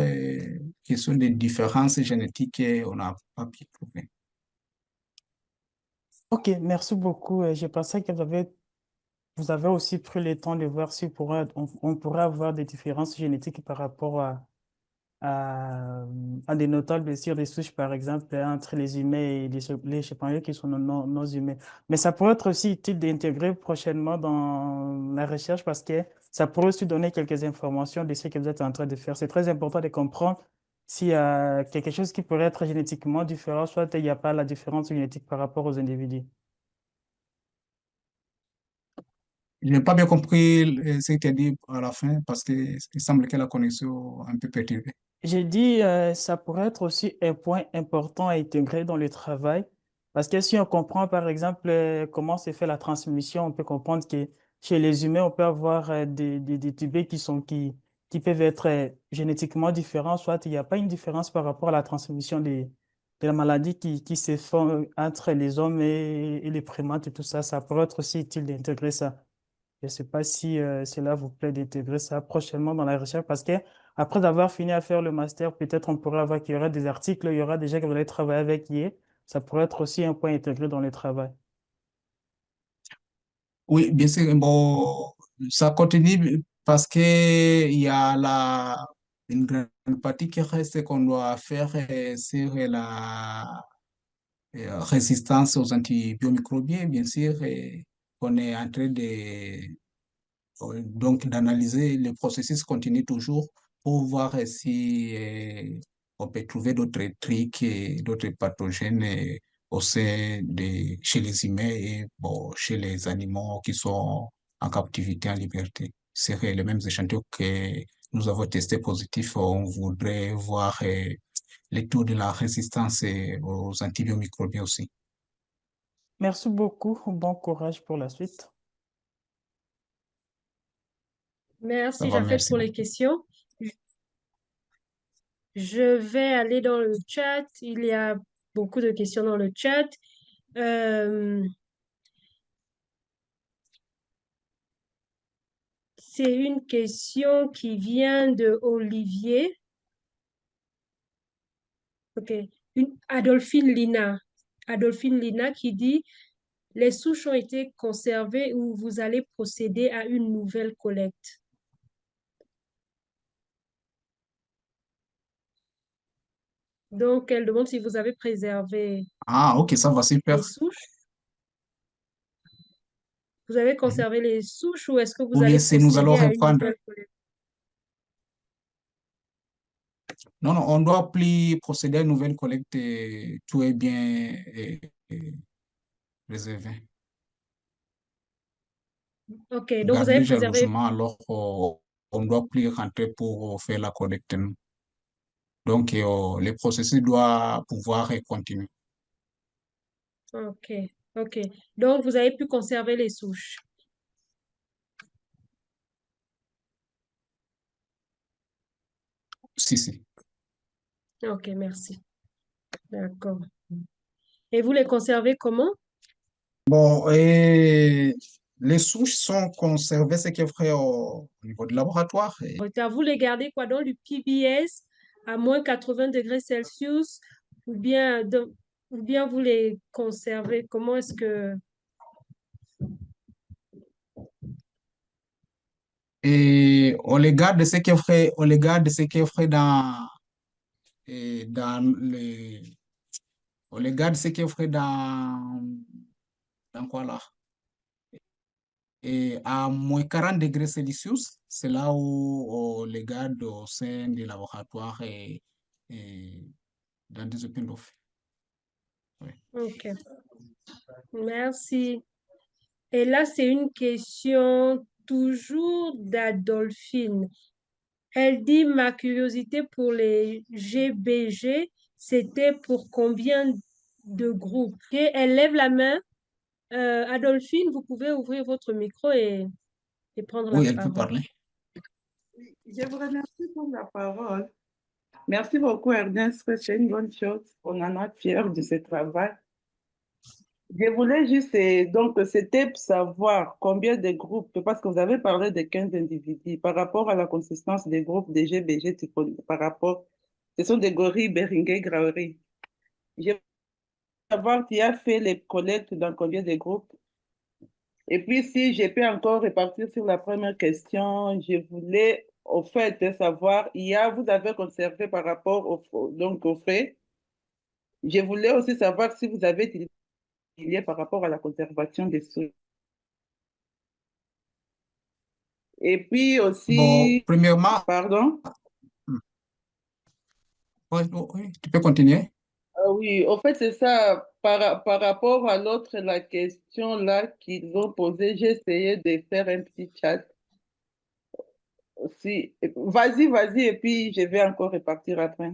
question des différences génétiques, on n'a pas pu trouver. Ok, merci beaucoup. Je pensais que vous avez aussi pris le temps de voir si on pourrait avoir des différences génétiques par rapport à, à des notables blessures des souches, par exemple, entre les humains et les chimpanzés qui sont non humains. Mais ça pourrait être aussi utile d'intégrer prochainement dans la recherche parce que ça pourrait aussi donner quelques informations de ce que vous êtes en train de faire. C'est très important de comprendre s'il y a quelque chose qui pourrait être génétiquement différent, soit il n'y a pas la différence génétique par rapport aux individus. Je n'ai pas bien compris ce que tu as dit à la fin parce qu'il semble que la connexion est un peu perturbée. J'ai dit, ça pourrait être aussi un point important à intégrer dans le travail, parce que si on comprend, par exemple, comment se fait la transmission, on peut comprendre que chez les humains, on peut avoir des tubés qui peuvent être génétiquement différents, soit il n'y a pas une différence par rapport à la transmission de la maladie qui se font entre les hommes et les primates et tout ça. Ça pourrait être aussi utile d'intégrer ça. Je ne sais pas si cela vous plaît d'intégrer ça prochainement dans la recherche parce que après avoir fini à faire le master, peut-être on pourrait avoir qu'il y aura des articles, il y aura des gens qui vont travailler avec qui Ça pourrait être aussi un point intégré dans le travail. Oui, bien sûr. Bon, ça continue parce que il y a une grande partie qui reste qu'on doit faire sur la résistance aux antibiomicrobiens, bien sûr, et on est en train de donc d'analyser le processus continue toujours pour voir si on peut trouver d'autres trucs et d'autres pathogènes au sein chez les humains et bon, chez les animaux qui sont en captivité en liberté. C'est les mêmes échantillons que nous avons testés positifs. On voudrait voir les taux de la résistance aux antibiomicrobiens aussi. Merci beaucoup. Bon courage pour la suite. Ça Merci, va, Jafet, merci pour les beaucoup. questions. Je vais aller dans le chat. Il y a beaucoup de questions dans le chat. Euh, c'est une question qui vient de Olivier. OK. Adolphine Lina. Adolphine Lina qui dit, les souches ont été conservées ou vous allez procéder à une nouvelle collecte. Donc, elle demande si vous avez préservé Ah, ok, ça va, super. les souches. Vous avez Mhm. conservé les souches ou est-ce que vous Ou bien allez si nous allons procéder à une reprendre. nouvelle collecte? Non, non, on ne doit plus procéder à une nouvelle collecte. Tout est bien réservé. OK, donc vous avez Gardé préservé. jalousement, alors on ne doit plus rentrer pour faire la collecte, non. Donc, le processus doit pouvoir continuer. OK, OK. Donc, vous avez pu conserver les souches. Si, si. OK, merci. D'accord. Et vous les conservez comment? Bon, et les souches sont conservées, ce qui est vrai au niveau du laboratoire. Vous les gardez quoi? Dans du PBS à moins 80 degrés Celsius ou bien, ou bien vous les conservez? Comment est-ce que... Et on les garde, ce qui est vrai, on les garde, ce qui est vrai dans on les garde, ce qui est vrai dans quoi là? Et à moins 40 degrés Celsius, c'est là où on les garde au sein des laboratoires et dans des open loft. Oui. OK, merci. Et là, c'est une question toujours d'Adolphine. Elle dit, ma curiosité pour les GBG, c'était pour combien de groupes? Et elle lève la main. Adolphine, vous pouvez ouvrir votre micro et prendre la Oui, elle peut parole. parler. Je vous remercie pour la parole. Merci beaucoup, Ernest. C'est une bonne chose. On en a fiers de ce travail. Je voulais juste, donc, c'était pour savoir combien de groupes, parce que vous avez parlé de 15 individus, par rapport à la consistance des groupes des GBG, par rapport, ce sont des gorilles, Beringués, Graouri. Je veux savoir qui a fait les collectes dans combien de groupes. Et puis, si je peux encore repartir sur la première question, je voulais, au fait, savoir, vous avez conservé par rapport donc, aux frais. Je voulais aussi savoir si vous avez utilisé par rapport à la conservation des sols. Et puis Bon, aussi, premièrement, pardon, oui, oui, tu peux continuer. oui, au fait, c'est ça, par rapport à l'autre, la question là qu'ils ont posée, j'ai essayé de faire un petit chat. Si, vas-y, et puis je vais encore repartir après.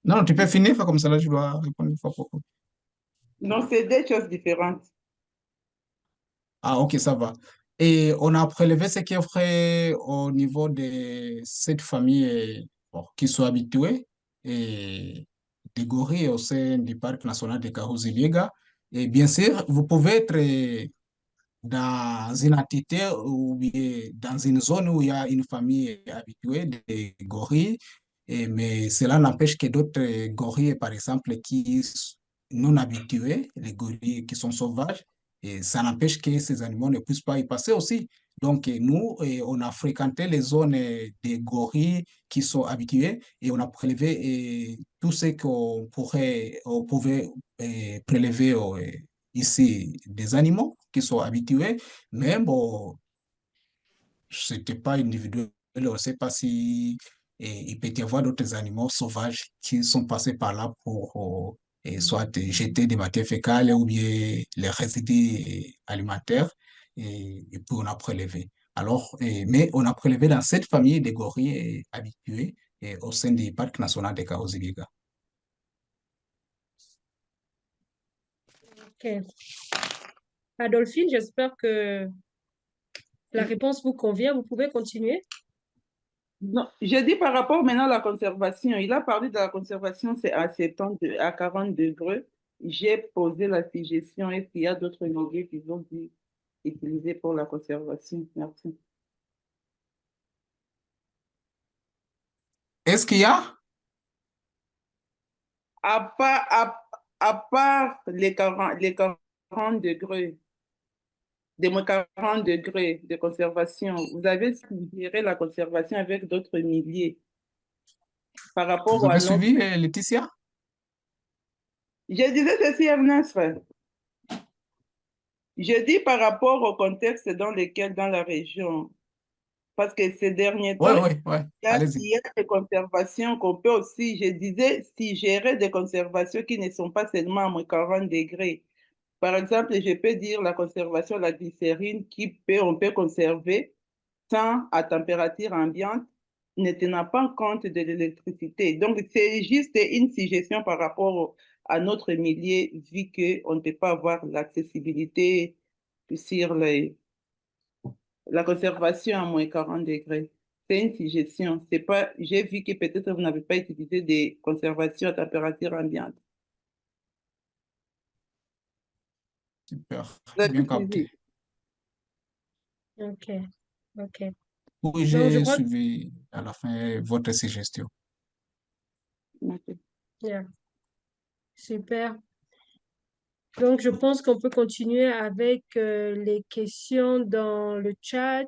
Non, tu peux finir, comme ça là, je dois répondre une fois pour toutes. Non, c'est deux choses différentes. Ah, ok, ça va. Et on a prélevé ce qui est vrai au niveau de cette famille bon, qui sont habitués et des gorilles au sein du parc national de Kahuzi-Biega. Et bien sûr, vous pouvez être dans une entité ou bien dans une zone où il y a une famille habituée des gorilles Mais cela n'empêche que d'autres gorilles, par exemple, qui sont non habitués, les gorilles qui sont sauvages, et ça n'empêche que ces animaux ne puissent pas y passer aussi. Donc, nous, on a fréquenté les zones des gorilles qui sont habitués et on a prélevé tout ce on pouvait prélever ici des animaux qui sont habitués, mais bon, c'était pas individuel. On ne sait pas si il peut y avoir d'autres animaux sauvages qui sont passés par là pour soit jeter des matières fécales ou bien les résidus alimentaires et puis on a prélevé. Alors, mais on a prélevé dans cette famille des gorilles habitués au sein du parc national de Kahuzi-Biega. Ok. Adolphine, j'espère que la réponse vous convient. Vous pouvez continuer. Non, je dis par rapport maintenant à la conservation. Il a parlé de la conservation, c'est à 70, à 40 degrés. J'ai posé la suggestion. Est-ce qu'il y a d'autres milieux qui vont être utilisés pour la conservation? Merci. Est-ce qu'il y a? À part, à part les 40 degrés, des moins 40 degrés de conservation, vous avez suggéré la conservation avec d'autres milliers par Vous rapport avez à notre... suivi, Laetitia? Je disais ceci, Ernest. Je dis par rapport au contexte dans lequel, dans la région, parce que ces derniers Oui, temps, oui, oui. Allez-y. il y a des conservations qu'on peut aussi, je disais, suggérer des conservations qui ne sont pas seulement à moins 40 degrés. Par exemple, je peux dire la conservation de la glycérine on peut conserver sans à température ambiante, ne tenant pas compte de l'électricité. Donc, c'est juste une suggestion par rapport à notre milieu, vu qu'on ne peut pas avoir l'accessibilité sur la conservation à moins 40 degrés. C'est une suggestion. C'est pas, j'ai vu que peut-être vous n'avez pas utilisé des conservations à température ambiante. Super. Vous avez Bien suivi? capté. Ok. Ok. Oui, Donc, je j'ai crois que... suivi à la fin votre suggestion. Ok. Yeah. Super. Donc, je pense qu'on peut continuer avec les questions dans le chat.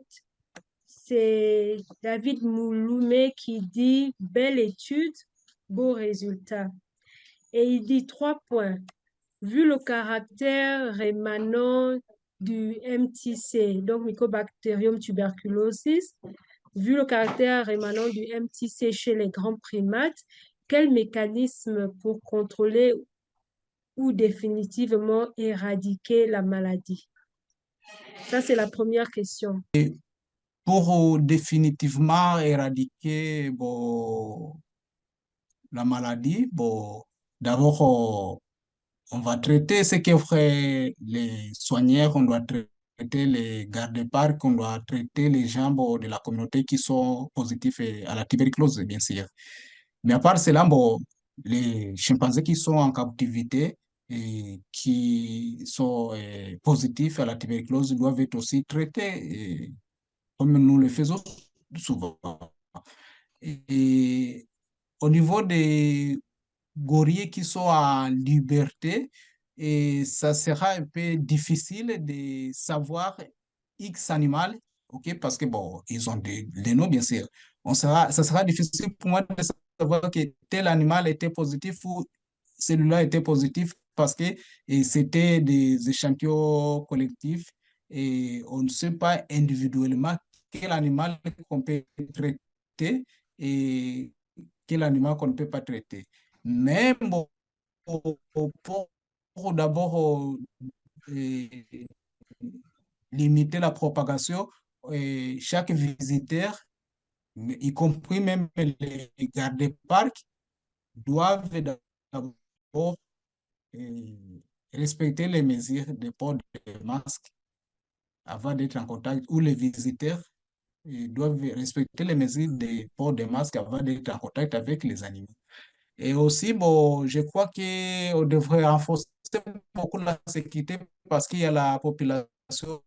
C'est David Mouloumé qui dit belle étude, beau résultat. Et il dit 3 points. Vu le caractère rémanent du MTC, donc Mycobacterium tuberculosis, vu le caractère rémanent du MTC chez les grands primates, quel mécanisme pour contrôler ou définitivement éradiquer la maladie? Ça, c'est la première question. Pour définitivement éradiquer bon, la maladie, bon, d'abord, on va traiter ce que feraient les soigneurs, on doit traiter les gardes-parcs, on doit traiter les gens bon, de la communauté qui sont positifs à la tuberculose, bien sûr. Mais à part cela, bon, les chimpanzés qui sont en captivité et qui sont positifs à la tuberculose doivent être aussi traités, comme nous le faisons souvent. Et au niveau des gorilles qui sont en liberté, et ça sera un peu difficile de savoir X animal, ok, parce que bon, ils ont des noms, bien sûr. Ça sera difficile pour moi de savoir que tel animal était positif ou celui-là était positif parce que c'était des échantillons collectifs et on ne sait pas individuellement quel animal qu'on peut traiter et quel animal qu'on ne peut pas traiter. Mais bon, pour d'abord euh, limiter la propagation, chaque visiteur, y compris même les gardes-parcs, doivent d'abord respecter les mesures de port de masque avant d'être en contact, ou les visiteurs doivent respecter les mesures de port de masque avant d'être en contact avec les animaux. Et aussi, bon, je crois qu'on devrait renforcer beaucoup la sécurité parce qu'il y a la population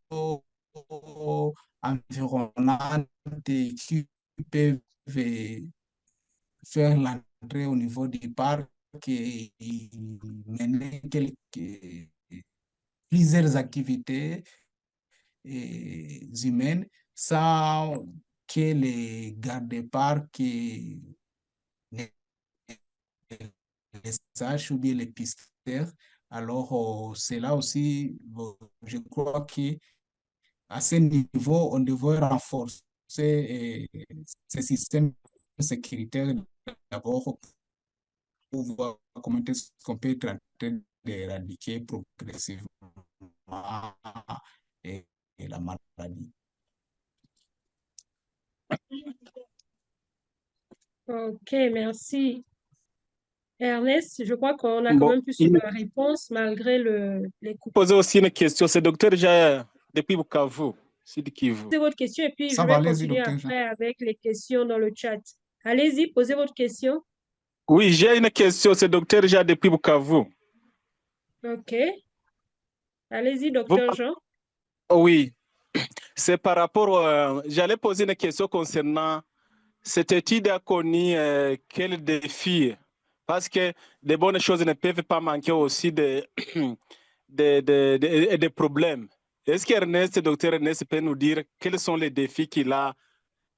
environnante qui peuvent faire l'entrée au niveau du parc et mener plusieurs activités humaines sans que les gardes-parcs les sages ou bien les pisteurs. Alors, c'est là aussi, je crois qu'à ce niveau, on devrait renforcer ces systèmes sécuritaires d'abord pour voir comment est-ce qu'on peut tenter d'éradiquer progressivement et, et la maladie. Ok, merci. Ernest, je crois qu'on a quand Bon, même pu suivre la réponse malgré les coupes. poser aussi une question. C'est docteur Jair depuis Bukavu, Sud Kivu. Posez votre question et puis Ça je va, vais allez-y, continuer docteur Jean. après avec les questions dans le chat. Allez-y, posez votre question. Oui, j'ai une question. C'est docteur Jair depuis Bukavu. Ok. Allez-y, Vous- docteur Jean. Oui, c'est par rapport. J'allais poser une question concernant cette étude a connu quel défi? Parce que des bonnes choses ne peuvent pas manquer aussi des problèmes. Est-ce qu'Ernest, docteur Ernest, peut nous dire quels sont les défis qu'il a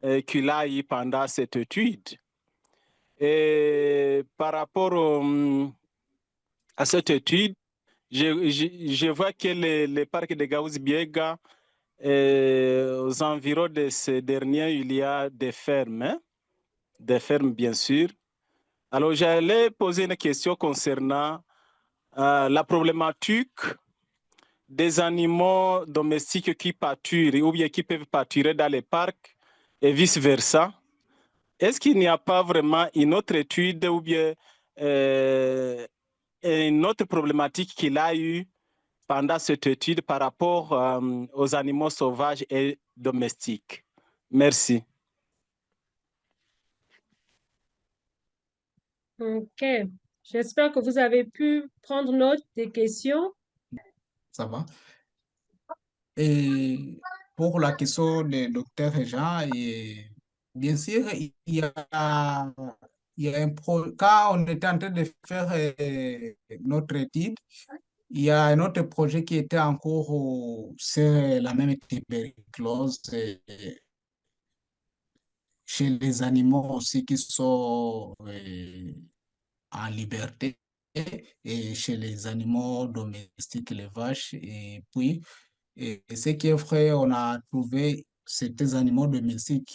eu pendant cette étude? Et par rapport à cette étude, je vois que le parc de Gauss-Biega, aux environs de ce dernier, il y a des fermes, hein? Des fermes bien sûr. Alors, j'allais poser une question concernant la problématique des animaux domestiques qui pâturent ou bien qui peuvent pâturer dans les parcs et vice-versa. Est-ce qu'il n'y a pas vraiment une autre étude ou bien une autre problématique qu'il a eue pendant cette étude par rapport aux animaux sauvages et domestiques? Merci. Ok. J'espère que vous avez pu prendre note des questions. Ça va. Et pour la question du docteur Jean, et bien sûr, il y a quand on était en train de faire notre étude, il y a un autre projet qui était en cours sur la même tuberculose chez les animaux aussi qui sont en liberté et chez les animaux domestiques, les vaches. Et puis, et ce qui est vrai, on a trouvé certains animaux domestiques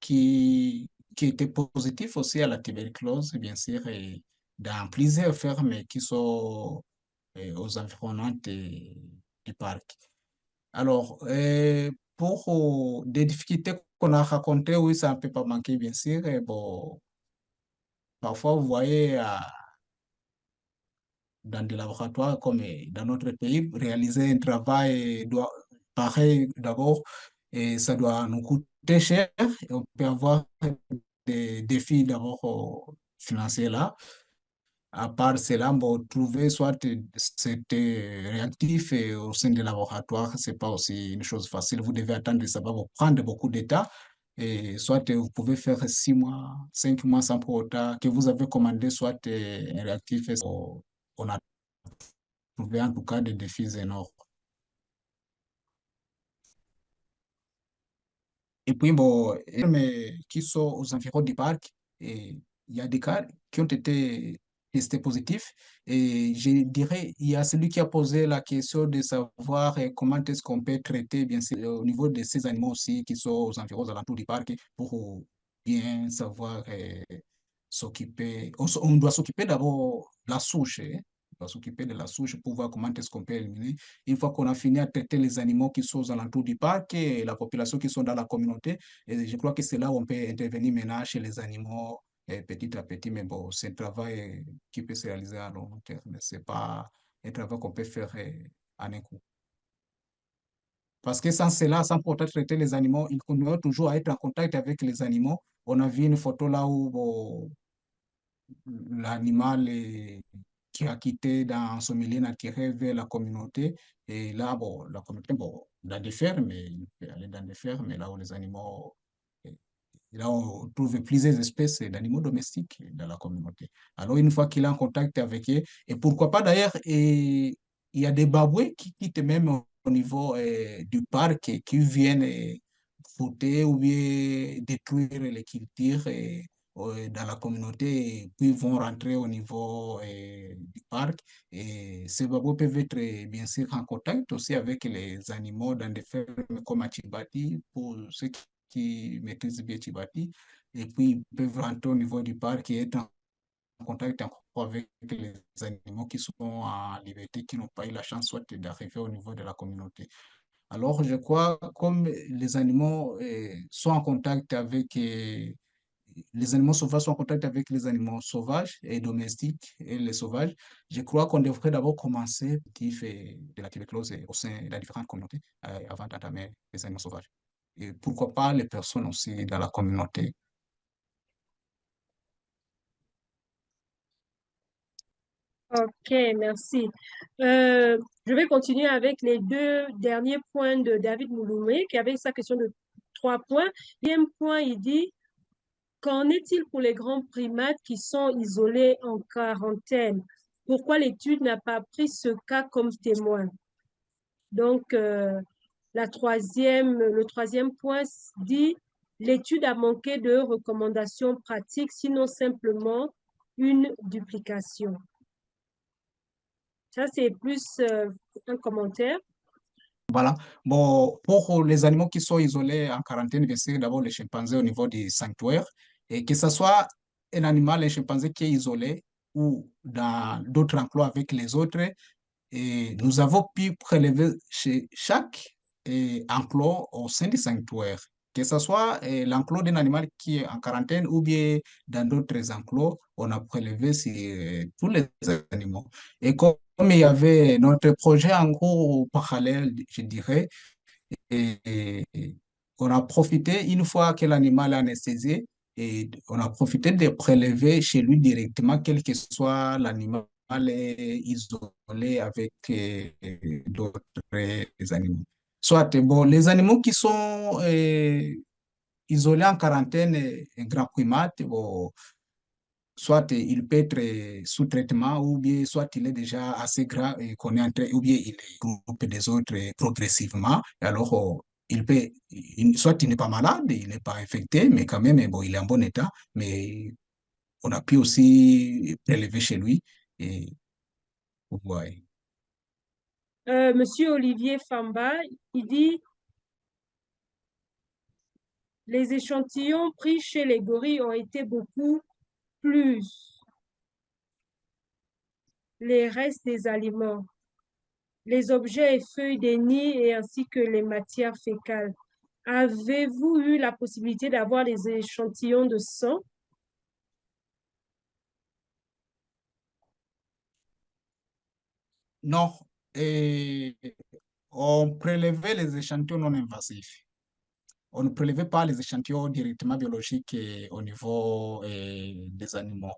qui étaient positifs aussi à la tuberculose, bien sûr, et dans plusieurs fermes qui sont aux environnantes du parc. Alors, pour des difficultés qu'on a racontées, oui, ça ne peut pas manquer, bien sûr. Et bon, parfois, vous voyez, dans des laboratoires comme dans notre pays, réaliser un travail doit, pareil d'abord, et ça doit nous coûter cher. Et on peut avoir des défis d'abord financiers là. À part cela, bon, trouver soit c'était réactif et au sein des laboratoires, c'est pas aussi une chose facile. Vous devez attendre, ça va vous prendre beaucoup de temps. Et soit vous pouvez faire 6 mois, 5 mois sans pour autant que vous avez commandé soit un réactif. On a trouvé en tout cas des défis énormes. Et puis, bon, mais qui sont aux environs du parc, et il y a des cas qui ont été testés positifs. Et je dirais, il y a celui qui a posé la question de savoir comment est-ce qu'on peut traiter, bien sûr, au niveau de ces animaux aussi qui sont aux environs, aux alentours du parc, pour bien savoir s'occuper. On doit s'occuper d'abord de la souche, hein. On doit s'occuper de la souche pour voir comment est-ce qu'on peut éliminer. Une fois qu'on a fini à traiter les animaux qui sont aux alentours du parc et la population qui sont dans la communauté, et je crois que c'est là où on peut intervenir maintenant chez les animaux petit à petit. Mais bon, c'est un travail qui peut se réaliser à long terme. Ce n'est pas un travail qu'on peut faire en un coup. Parce que sans cela, sans pouvoir traiter les animaux, il continuera toujours à être en contact avec les animaux. On a vu une photo là où bon, l'animal qui a quitté dans son milieu naturel vers la communauté. Et là, bon, la communauté, bon, dans des fermes, il peut aller dans des fermes, là où les animaux Et là, on trouve plusieurs espèces d'animaux domestiques dans la communauté. Alors, une fois qu'il est en contact avec eux, et pourquoi pas d'ailleurs, et il y a des babouins qui quittent même au niveau du parc et qui viennent fauter ou bien détruire les cultures dans la communauté, et puis vont rentrer au niveau du parc. Et ces babouins peuvent être bien sûr en contact aussi avec les animaux dans des fermes comme à Tibati, pour ceux qui maîtrisent bien Tibati. Et puis, ils peuvent rentrer au niveau du parc et être en contact encore avec les animaux qui sont en liberté, qui n'ont pas eu la chance soit d'arriver au niveau de la communauté. Alors, je crois, comme les animaux sont en contact avec, les animaux sauvages sont en contact avec les animaux sauvages et domestiques et les sauvages, je crois qu'on devrait d'abord commencer de la tuberculose au sein de différentes communautés avant d'entamer les animaux sauvages. Et pourquoi pas les personnes aussi dans la communauté. Ok, merci. Je vais continuer avec les deux derniers points de David Mouloumé, qui avait sa question de 3 points. Deuxième point, il dit, qu'en est-il pour les grands primates qui sont isolés en quarantaine? Pourquoi l'étude n'a pas pris ce cas comme témoin? Donc, le troisième point dit, l'étude a manqué de recommandations pratiques, sinon simplement une duplication. Ça, c'est plus un commentaire. Voilà. Bon, pour les animaux qui sont isolés en quarantaine, bien sûr, d'abord les chimpanzés au niveau du sanctuaire, et que ce soit un animal, un chimpanzé qui est isolé ou dans d'autres enclos avec les autres, et nous avons pu prélever chez chaque enclos au sein du sanctuaire, que ce soit l'enclos d'un animal qui est en quarantaine ou bien dans d'autres enclos, on a prélevé sur tous les animaux. Et comme il y avait notre projet en gros parallèle, je dirais, et on a profité, une fois que l'animal est anesthésié, et on a profité de prélever chez lui directement, quel que soit l'animal est isolé avec d'autres animaux. Soit, bon, les animaux qui sont isolés en quarantaine, un grand primate, bon, soit il peut être sous traitement ou bien soit il est déjà assez grand et qu'on est en train, ou bien il est groupe des autres progressivement. Et alors, il peut, soit il n'est pas malade, il n'est pas infecté, mais quand même, bon, il est en bon état. Mais on a pu aussi prélever chez lui et voir. Monsieur Olivier Famba, il dit, les échantillons pris chez les gorilles ont été beaucoup plus les restes des aliments, les objets et feuilles des nids et ainsi que les matières fécales. Avez-vous eu la possibilité d'avoir des échantillons de sang? Non, et on prélevait les échantillons non invasifs. On ne prélevait pas les échantillons directement biologiques au niveau des animaux.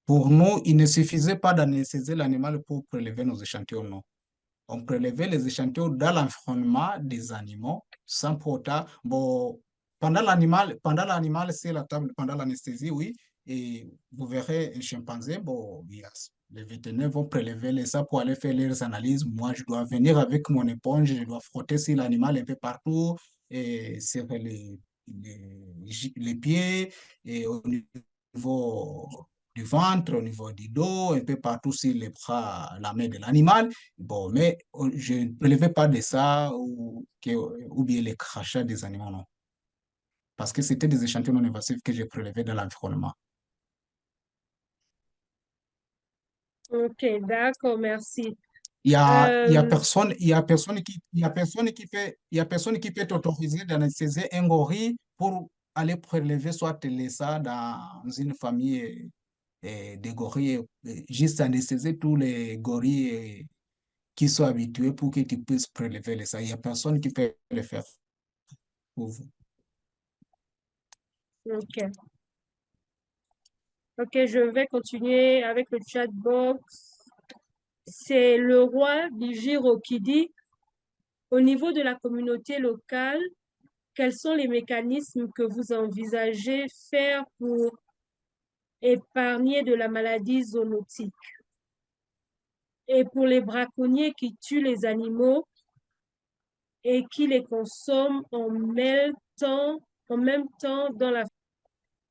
Pour nous, il ne suffisait pas d'anesthésier l'animal pour prélever nos échantillons, non. On prélevait les échantillons dans l'environnement des animaux sans pour autant. Bon, pendant l'animal, c'est la table, pendant l'anesthésie, oui, et vous verrez un chimpanzé, bon, les vétérinaires vont prélever les ça pour aller faire leurs analyses. Moi, je dois venir avec mon éponge, je dois frotter sur l'animal un peu partout, et serrer les pieds, et au niveau du ventre, au niveau du dos, un peu partout sur les bras, la main de l'animal. Bon, mais je ne prélevais pas de ça ou bien les crachats des animaux, non. Parce que c'était des échantillons non invasifs que j'ai prélevés dans l'environnement. Ok, d'accord, merci. Il y a Euh, personne, il y a personne qui peut être autorisé d'anesthésier un gorille pour aller prélever soit les ça dans une famille des gorilles, juste anesthésier tous les gorilles qui sont habitués pour que tu puisses prélever les ça. Il n'y a personne qui peut le faire pour vous. ok. Ok, je vais continuer avec le chat box. C'est le roi Bijiro qui dit, au niveau de la communauté locale, quels sont les mécanismes que vous envisagez faire pour épargner de la maladie zoonotique? Et pour les braconniers qui tuent les animaux et qui les consomment en même temps dans la...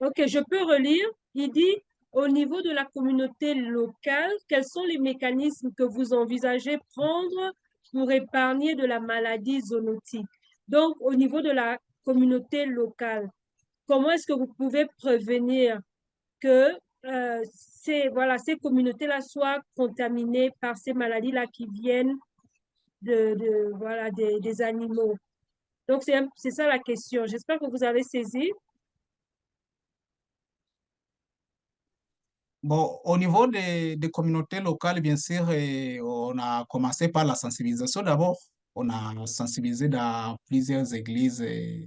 Ok, je peux relire. Il dit, au niveau de la communauté locale, quels sont les mécanismes que vous envisagez prendre pour épargner de la maladie zoonotique? Donc, au niveau de la communauté locale, comment est-ce que vous pouvez prévenir que ces communautés-là soient contaminées par ces maladies-là qui viennent voilà, des animaux? Donc, c'est ça la question. J'espère que vous avez saisi. Bon, au niveau des communautés locales, bien sûr, on a commencé par la sensibilisation d'abord. On a sensibilisé dans plusieurs églises et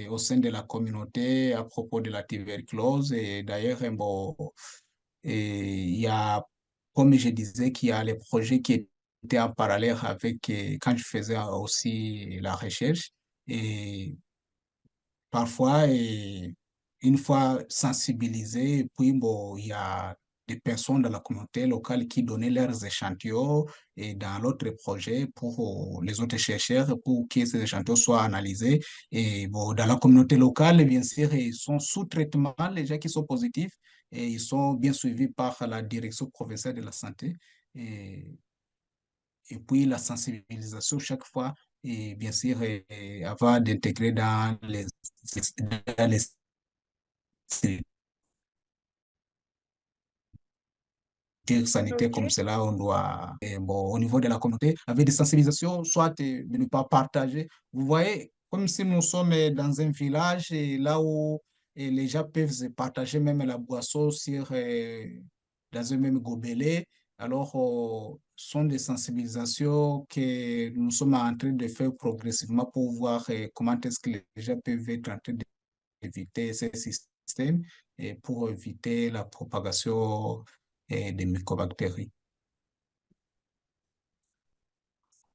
au sein de la communauté à propos de la tuberculose. Et d'ailleurs, bon, il y a, comme je disais, qu'il y a les projets qui étaient en parallèle avec quand je faisais aussi la recherche. Et parfois, une fois sensibilisés, puis bon, il y a des personnes de la communauté locale qui donnaient leurs échantillons et dans l'autre projet pour les autres chercheurs pour que ces échantillons soient analysés. Et bon, dans la communauté locale, bien sûr, ils sont sous traitement, les gens qui sont positifs, et ils sont bien suivis par la direction provinciale de la santé. Et, et puis la sensibilisation chaque fois, et bien sûr, avant d'intégrer dans les sanitaires comme OK. cela, on doit, bon, au niveau de la communauté, avec des sensibilisations, soit de ne pas partager. Vous voyez, comme si nous sommes dans un village et là où les gens peuvent se partager même la boisson dans un même gobelet. Alors, sont des sensibilisations que nous sommes en train de faire progressivement pour voir comment est-ce que les gens peuvent être en train d'éviter ces systèmes et pour éviter la propagation des mycobactéries.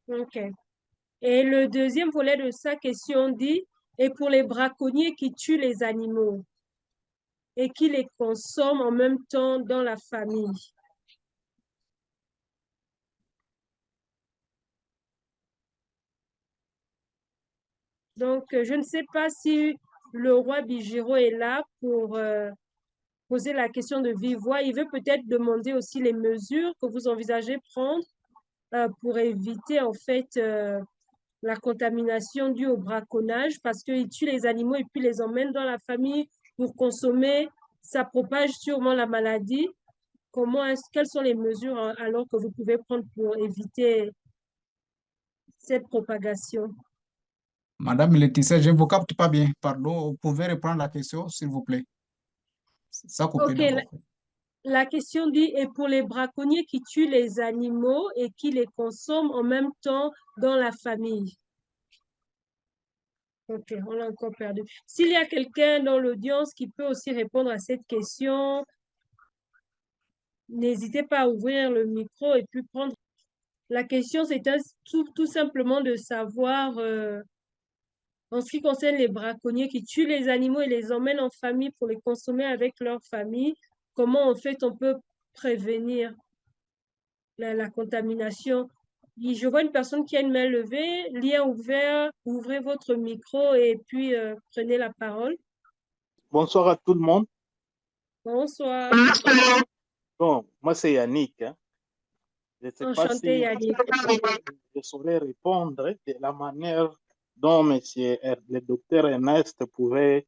OK. Et le deuxième volet de sa question dit, et pour les braconniers qui tuent les animaux et qui les consomment en même temps dans la famille. Donc, je ne sais pas si le roi Bigiro est là pour poser la question de vive voix. Il veut peut-être demander aussi les mesures que vous envisagez prendre pour éviter en fait la contamination due au braconnage parce qu'ils tuent les animaux et puis les emmènent dans la famille pour consommer. Ça propage sûrement la maladie. Quelles sont les mesures alors que vous pouvez prendre pour éviter cette propagation? Madame Laetitia, je ne vous capte pas bien. Pardon, vous pouvez reprendre la question, s'il vous plaît. Ça coupé Ok, d'abord. la question dit, et pour les braconniers qui tuent les animaux et qui les consomment en même temps dans la famille. Ok, on l'a encore perdu. S'il y a quelqu'un dans l'audience qui peut aussi répondre à cette question, n'hésitez pas à ouvrir le micro et puis prendre. La question, c'est tout simplement de savoir, en ce qui concerne les braconniers qui tuent les animaux et les emmènent en famille pour les consommer avec leur famille, comment en fait on peut prévenir la contamination. Je vois une personne qui a une main levée, lien ouvert, ouvrez votre micro et puis prenez la parole. Bonsoir à tout le monde. Bonsoir. Bon, moi c'est Yannick. Hein. Je ne sais pas Enchanté, si Yannick. je saurais répondre de la manière dont le docteur Ernest pouvait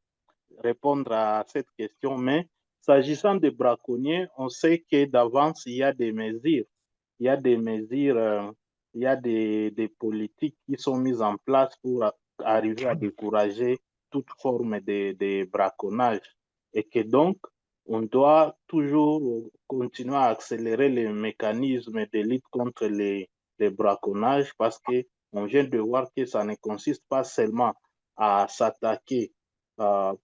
répondre à cette question, mais s'agissant des braconniers, on sait que d'avance, il y a des mesures. Il y a des mesures, il y a des politiques qui sont mises en place pour arriver à décourager toute forme de braconnage. Et que donc, on doit toujours continuer à accélérer les mécanismes de lutte contre les braconnages parce qu'on vient de voir que ça ne consiste pas seulement à s'attaquer à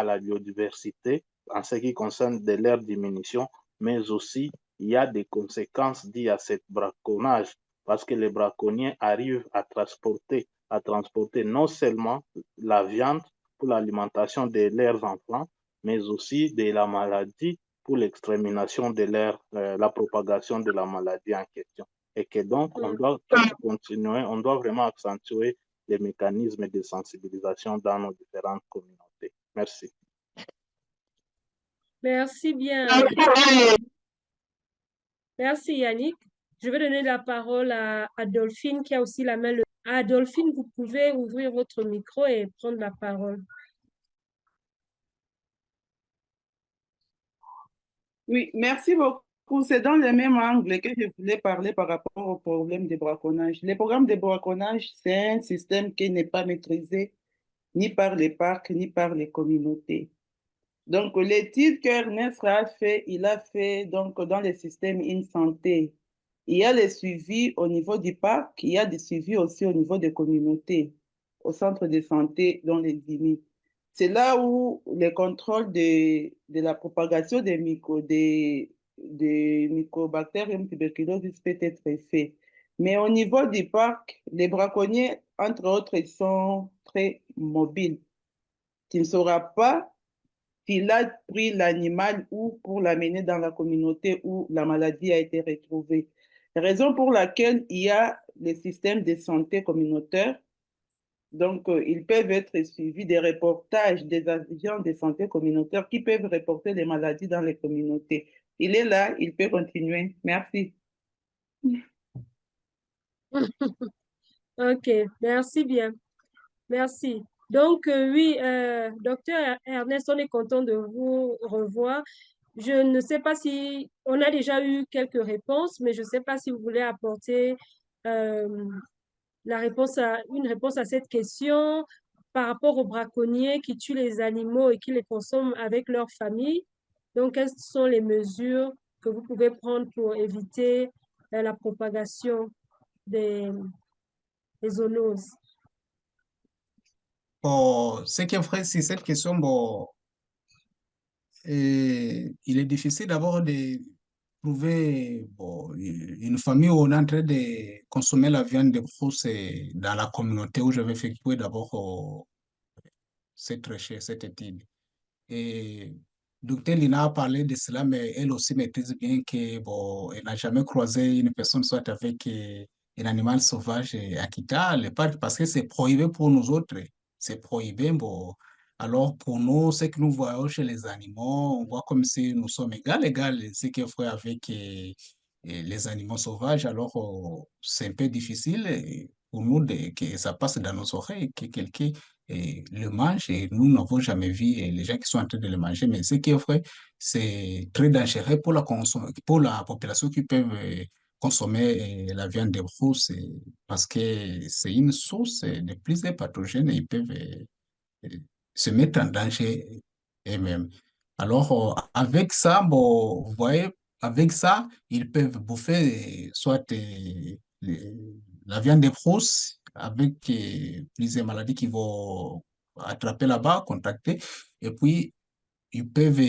la biodiversité en ce qui concerne de leur diminution, mais aussi il y a des conséquences liées à ce braconnage parce que les braconniers arrivent à transporter à transporter non seulement la viande pour l'alimentation de leurs enfants, mais aussi de la maladie pour l'extermination de la propagation de la maladie en question. Et que donc, on doit continuer, on doit vraiment accentuer les mécanismes de sensibilisation dans nos différentes communautés. Merci. Merci bien. Merci Yannick. Je vais donner la parole à Adolphine qui a aussi la main levée. Adolphine, vous pouvez ouvrir votre micro et prendre la parole. Oui, merci beaucoup. C'est dans le même angle que je voulais parler par rapport au problème de braconnage. Le programme de braconnage, c'est un système qui n'est pas maîtrisé ni par les parcs, ni par les communautés. Donc, l'étude qu'Ernest a fait, il a fait donc dans le système InSanté. Il y a les suivis au niveau du parc, il y a des suivis aussi au niveau des communautés, au centre de santé dans les IMI. C'est là où le contrôle de la propagation des Mycobacterium tuberculosis peut être fait. Mais au niveau du parc, les braconniers, entre autres, ils sont très mobiles. Tu ne sauras pas s'il a pris l'animal ou pour l'amener dans la communauté où la maladie a été retrouvée. Raison pour laquelle il y a les systèmes de santé communautaires. Donc, ils peuvent être suivis des reportages des agents de santé communautaire qui peuvent reporter les maladies dans les communautés. Il est là, il peut continuer. Merci. OK, merci bien. Merci. Donc, oui, docteur Ernest, on est content de vous revoir. Je ne sais pas si on a déjà eu quelques réponses, mais je ne sais pas si vous voulez apporter une réponse à cette question par rapport aux braconniers qui tuent les animaux et qui les consomment avec leur famille. Donc, quelles sont les mesures que vous pouvez prendre pour éviter la propagation des zoonoses? Bon, ce qui est vrai, c'est cette question, bon, il est difficile d'abord de trouver bon, une famille où on est en train de consommer la viande de brousse dans la communauté où je vais effectuer d'abord cette recherche, cette étude. Et docteur Lina a parlé de cela, mais elle aussi maîtrise bien que bon, elle n'a jamais croisé une personne soit avec un animal sauvage à Kita, le parc, parce que c'est prohibé pour nous autres. C'est prohibé. Bon. Alors pour nous, ce que nous voyons chez les animaux, on voit comme si nous sommes égal, ce qui est fait avec les animaux sauvages. Alors c'est un peu difficile pour nous que ça passe dans nos oreilles, que quelqu'un le mange et nous n'avons jamais vu les gens qui sont en train de le manger. Mais ce qui est vrai, c'est très dangereux pour pour la population qui peut consommer la viande de brousse parce que c'est une source de plusieurs pathogènes et ils peuvent euh, se mettre en danger eux-mêmes. Alors, avec ça, bon, vous voyez, avec ça, ils peuvent bouffer soit la viande de brousse avec plusieurs maladies qui vont attraper là-bas, contacter, et puis ils peuvent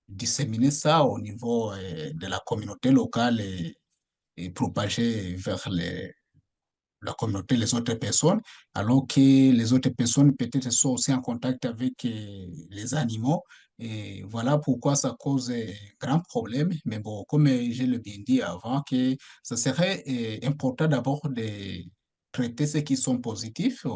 disséminer ça au niveau de la communauté locale et propager vers la communauté, les autres personnes, alors que les autres personnes peut-être sont aussi en contact avec les animaux. Et voilà pourquoi ça cause un grand problème. Mais bon, comme je l'ai bien dit avant, que ce serait important d'abord de traiter ceux qui sont positifs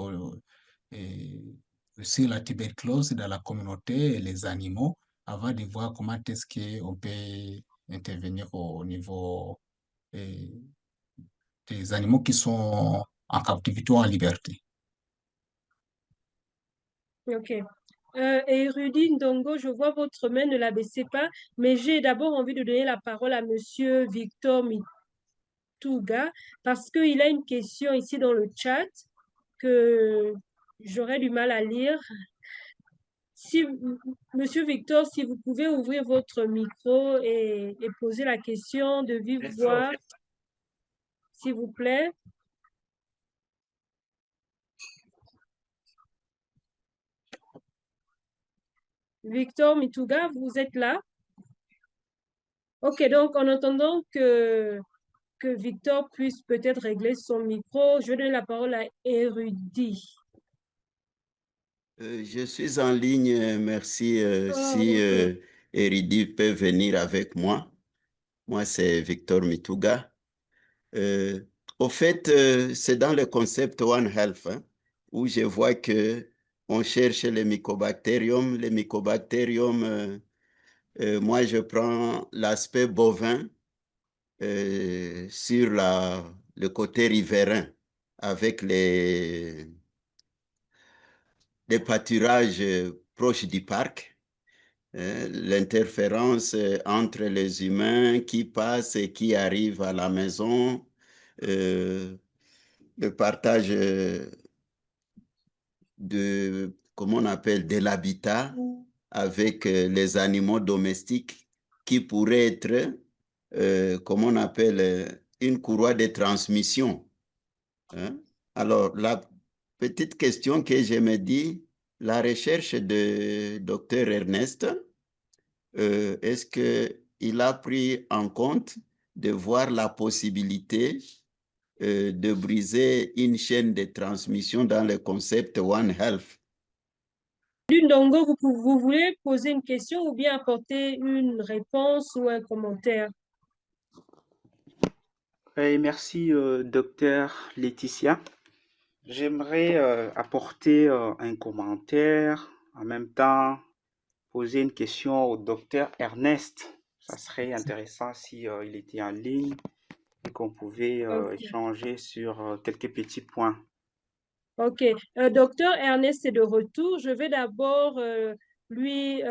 et sur la tuberculose dans la communauté et les animaux avant de voir comment est-ce qu'on peut intervenir au niveau euh, des animaux qui sont en captivité ou en liberté. OK. Et Rudy Ndongo, je vois votre main, ne la baissez pas, mais j'ai d'abord envie de donner la parole à Monsieur Victor Mituga parce qu'il a une question ici dans le chat que j'aurais du mal à lire. Si, Monsieur Victor, si vous pouvez ouvrir votre micro et poser la question de vive voix, s'il vous plaît. Victor Mituga, vous êtes là? OK, donc en entendant que que Victor puisse peut-être régler son micro. Je donne la parole à Érudit. Je suis en ligne, merci. Si ok. Eridi peut venir avec moi. Moi, c'est Victor Mituga. Au fait, c'est dans le concept One Health hein, où je vois que on cherche les mycobactériums. Les mycobactériums, moi, je prends l'aspect bovin sur le côté riverain avec les pâturages proches du parc. L'interférence entre les humains qui passent et qui arrivent à la maison, le partage comment on appelle, de l'habitat avec les animaux domestiques qui pourraient être, comment on appelle, une courroie de transmission. Hein? Alors, la petite question que je me dis, la recherche de Dr Ernest, est-ce qu'il a pris en compte de voir la possibilité de briser une chaîne de transmission dans le concept One Health? Lundongo, vous voulez poser une question ou bien apporter une réponse ou un commentaire? Merci, docteur Laetitia. J'aimerais apporter un commentaire, en même temps poser une question au docteur Ernest. Ça serait intéressant si il était en ligne et qu'on pouvait échanger sur quelques petits points. Ok. Docteur Ernest est de retour. Je vais d'abord lui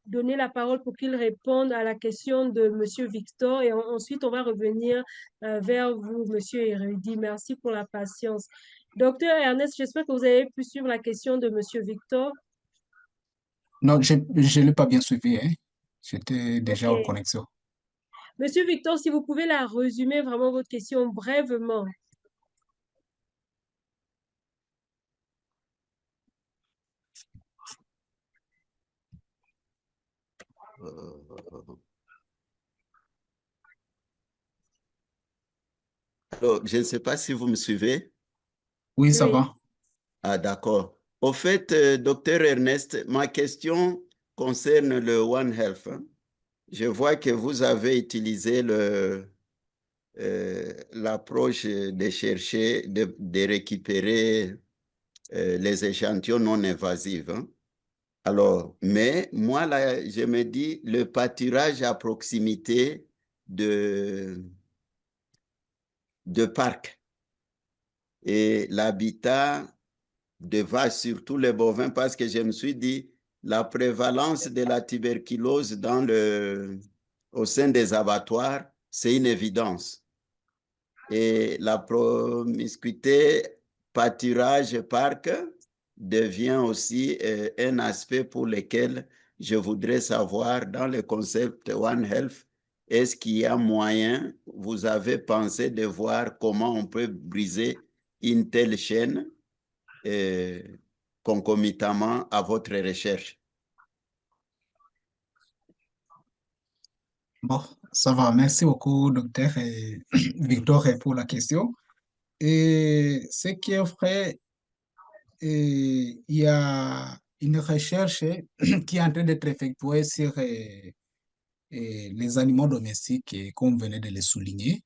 donner la parole pour qu'il réponde à la question de Monsieur Victor et ensuite on va revenir vers vous, Monsieur Érudit. Merci pour la patience. Docteur Ernest, j'espère que vous avez pu suivre la question de Monsieur Victor. Non, je ne l'ai pas bien suivi, hein. J'étais déjà en Ok. connexion. Monsieur Victor, si vous pouvez la résumer vraiment votre question brièvement. Alors, je ne sais pas si vous me suivez. Oui, ça Oui. va. Ah, d'accord. Au fait, docteur Ernest, ma question concerne le One Health. Hein. Je vois que vous avez utilisé l'approche de chercher, de récupérer les échantillons non invasifs. Hein. Alors, mais moi, là, je me dis, le pâturage à proximité de parcs et l'habitat de vaches, surtout les bovins, parce que je me suis dit, la prévalence de la tuberculose au sein des abattoirs, c'est une évidence. Et la promiscuité pâturage-parc devient aussi un aspect pour lequel je voudrais savoir, dans le concept One Health, est-ce qu'il y a moyen, vous avez pensé de voir comment on peut briser une telle chaîne concomitamment à votre recherche? Bon, ça va. Merci beaucoup, docteur Victor, pour la question. Et ce qui est vrai, il y a une recherche qui est en train d'être effectuée sur les animaux domestiques, et comme vous venez de le souligner.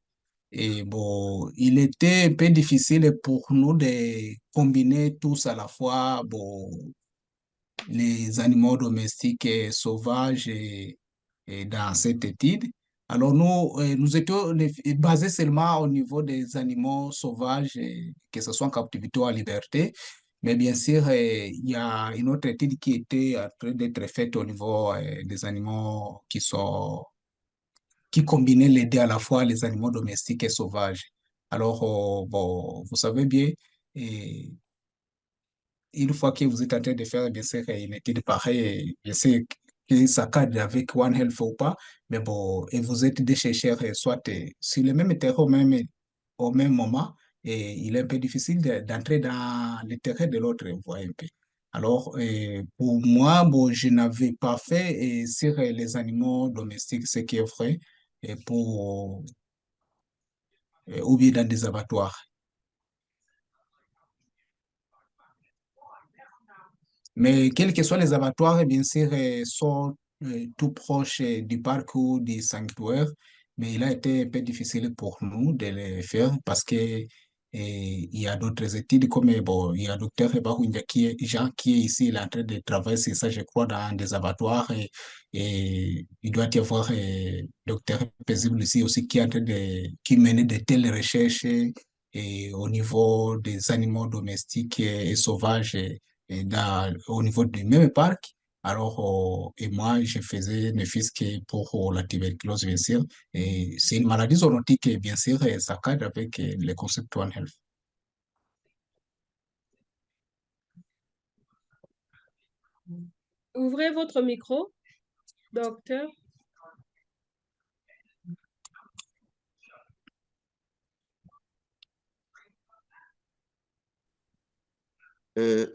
Et bon, il était un peu difficile pour nous de combiner tous à la fois, bon, les animaux domestiques et sauvages et dans cette étude. Alors nous étions basés seulement au niveau des animaux sauvages, que ce soit en captivité ou en liberté. Mais bien sûr, il y a une autre étude qui était en train d'être faite au niveau des animaux qui combinaient les deux, à la fois les animaux domestiques et sauvages. Alors, bon, vous savez bien, et une fois que vous êtes en train de faire, bien sûr, une étude pareille, je sais que ça cadre avec One Health ou pas, mais bon, et vous êtes des chercheurs, soit sur le même terrain au même moment, et il est un peu difficile d'entrer dans le terrain de l'autre, vous voyez un peu. Alors, pour moi, bon, je n'avais pas fait sur les animaux domestiques, ce qui est vrai, et ou bien dans des abattoirs. Mais quels que soient les abattoirs, bien sûr, sont tout proches du parc ou du sanctuaire. Mais il a été un peu difficile pour nous de les faire parce que il y a d'autres études comme bon, il y a docteur Bahoundia Jean qui est ici, il est en train de travailler sur ça, je crois, dans des abattoirs. Et il doit y avoir docteur Paisible ici aussi qui est en train qui mène de telles recherches et au niveau des animaux domestiques et sauvages au niveau du même parc. Alors, et moi, je faisais ne fût-ce que pour la tuberculose, bien sûr. Et c'est une maladie zoonotique, et bien sûr, et ça cadre avec le concept One Health. Ouvrez votre micro, docteur.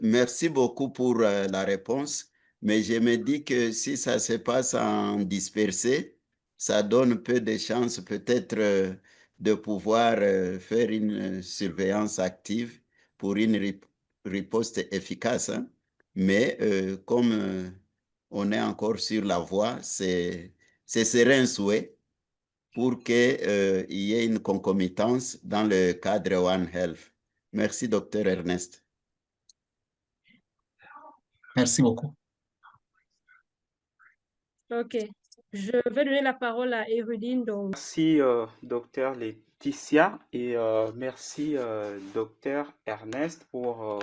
Merci beaucoup pour la réponse, mais je me dis que si ça se passe en dispersé, ça donne peu de chances peut-être de pouvoir faire une surveillance active pour une riposte efficace, hein. Mais comme on est encore sur la voie, ce serait un souhait pour qu'il y ait une concomitance dans le cadre One Health. Merci, docteur Ernest. Merci beaucoup. OK. Je vais donner la parole à Érudine. Donc, Merci, docteur Laetitia, et merci, docteur Ernest, pour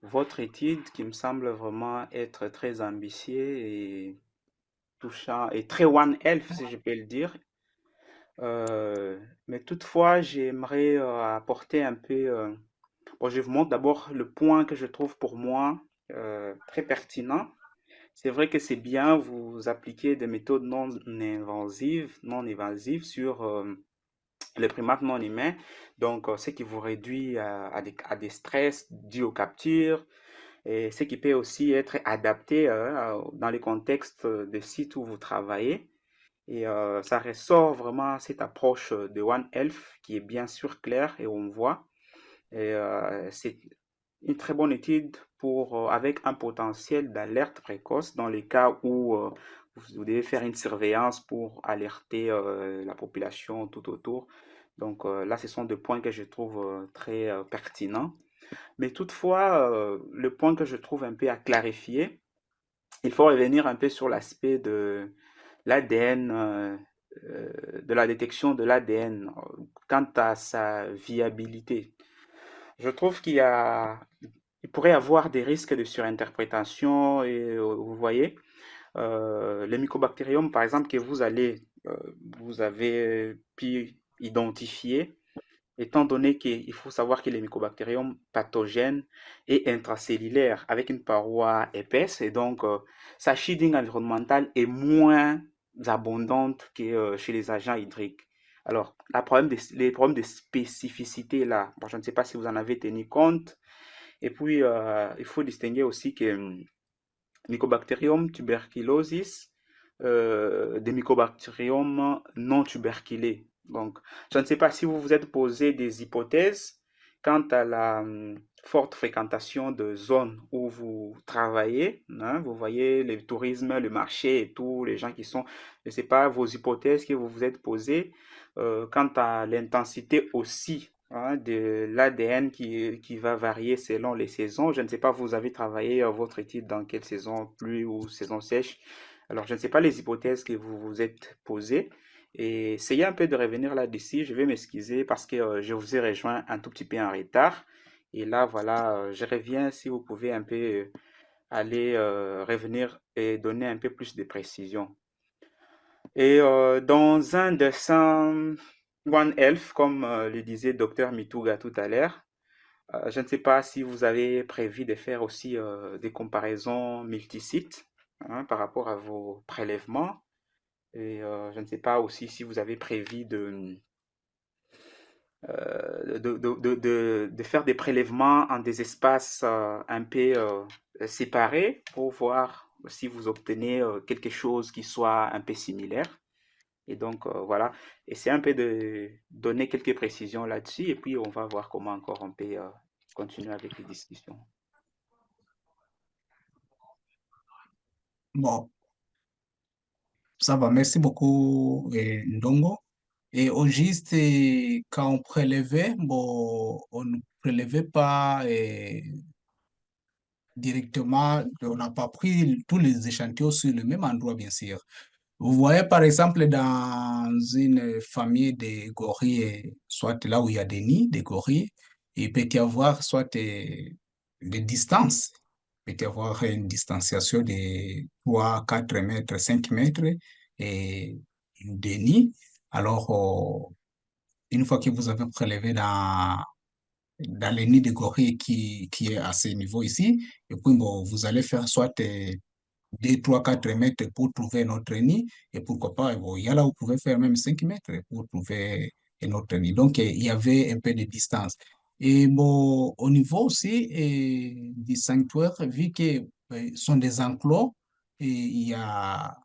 votre étude qui me semble vraiment être très ambitieux et touchant et très One Health, si je peux le dire. Mais toutefois, j'aimerais apporter un peu. Bon, je vous montre d'abord le point que je trouve pour moi très pertinent. C'est vrai que c'est bien, vous appliquez des méthodes non invasives sur les primates non humains, donc ce qui vous réduit à des stress dus aux captures, et ce qui peut aussi être adapté dans les contextes de sites où vous travaillez. Et ça ressort vraiment cette approche de One Health qui est bien sûr claire et on voit. Et c'est une très bonne étude avec un potentiel d'alerte précoce dans les cas où vous devez faire une surveillance pour alerter la population tout autour. Donc là, ce sont des points que je trouve très pertinents. Mais toutefois, le point que je trouve un peu à clarifier, il faut revenir un peu sur l'aspect de l'ADN, de la détection de l'ADN quant à sa viabilité. Je trouve il pourrait y avoir des risques de surinterprétation et vous voyez, les mycobactériums, par exemple, que vous avez pu identifier, étant donné qu'il faut savoir que les mycobactériums pathogènes et intracellulaires avec une paroi épaisse, et donc sa shedding environnementale est moins abondante que chez les agents hydriques. Alors, les problèmes de spécificité là, bon, je ne sais pas si vous en avez tenu compte. Et puis, il faut distinguer aussi que Mycobacterium tuberculosis des mycobacterium non tuberculés. Donc, je ne sais pas si vous vous êtes posé des hypothèses quant à la forte fréquentation de zones où vous travaillez, hein. Vous voyez le tourisme, le marché et tout, les gens qui sont, je ne sais pas, vos hypothèses que vous vous êtes posées quant à l'intensité aussi, hein, de l'ADN qui va varier selon les saisons. Je ne sais pas, vous avez travaillé votre étude dans quelle saison, pluie ou saison sèche. Alors, je ne sais pas les hypothèses que vous vous êtes posées. Et essayez un peu de revenir là-dessus. Je vais m'excuser parce que je vous ai rejoint un tout petit peu en retard. Et là, voilà, je reviens si vous pouvez un peu aller revenir et donner un peu plus de précision. Et dans un dessin One Health, comme le disait Dr Mituga tout à l'heure, je ne sais pas si vous avez prévu de faire aussi des comparaisons multisites, hein, par rapport à vos prélèvements. Et je ne sais pas aussi si vous avez prévu de faire des prélèvements en des espaces un peu séparés pour voir si vous obtenez quelque chose qui soit un peu similaire. Et donc, voilà. Et c'est un peu de donner quelques précisions là-dessus, et puis on va voir comment encore on peut continuer avec les discussions. Bon, ça va. Merci beaucoup, Ndongo. Et au juste, quand on prélevait, bon, on ne prélevait pas directement, on n'a pas pris tous les échantillons sur le même endroit, bien sûr. Vous voyez, par exemple, dans une famille de gorilles, soit là où il y a des nids de gorilles, il peut y avoir soit des distances. Il peut y avoir une distanciation de 3, 4 mètres, 5 mètres et des nids. Alors, une fois que vous avez prélevé dans les nids de gorilles qui est à ce niveau ici, et puis bon, vous allez faire soit 2, 3, 4 mètres pour trouver notre nid. Et pourquoi pas, bon, il y a là où vous pouvez faire même 5 mètres pour trouver notre nid. Donc, il y avait un peu de distance. Et bon, au niveau aussi du sanctuaire, vu que ce sont des enclos, et il y a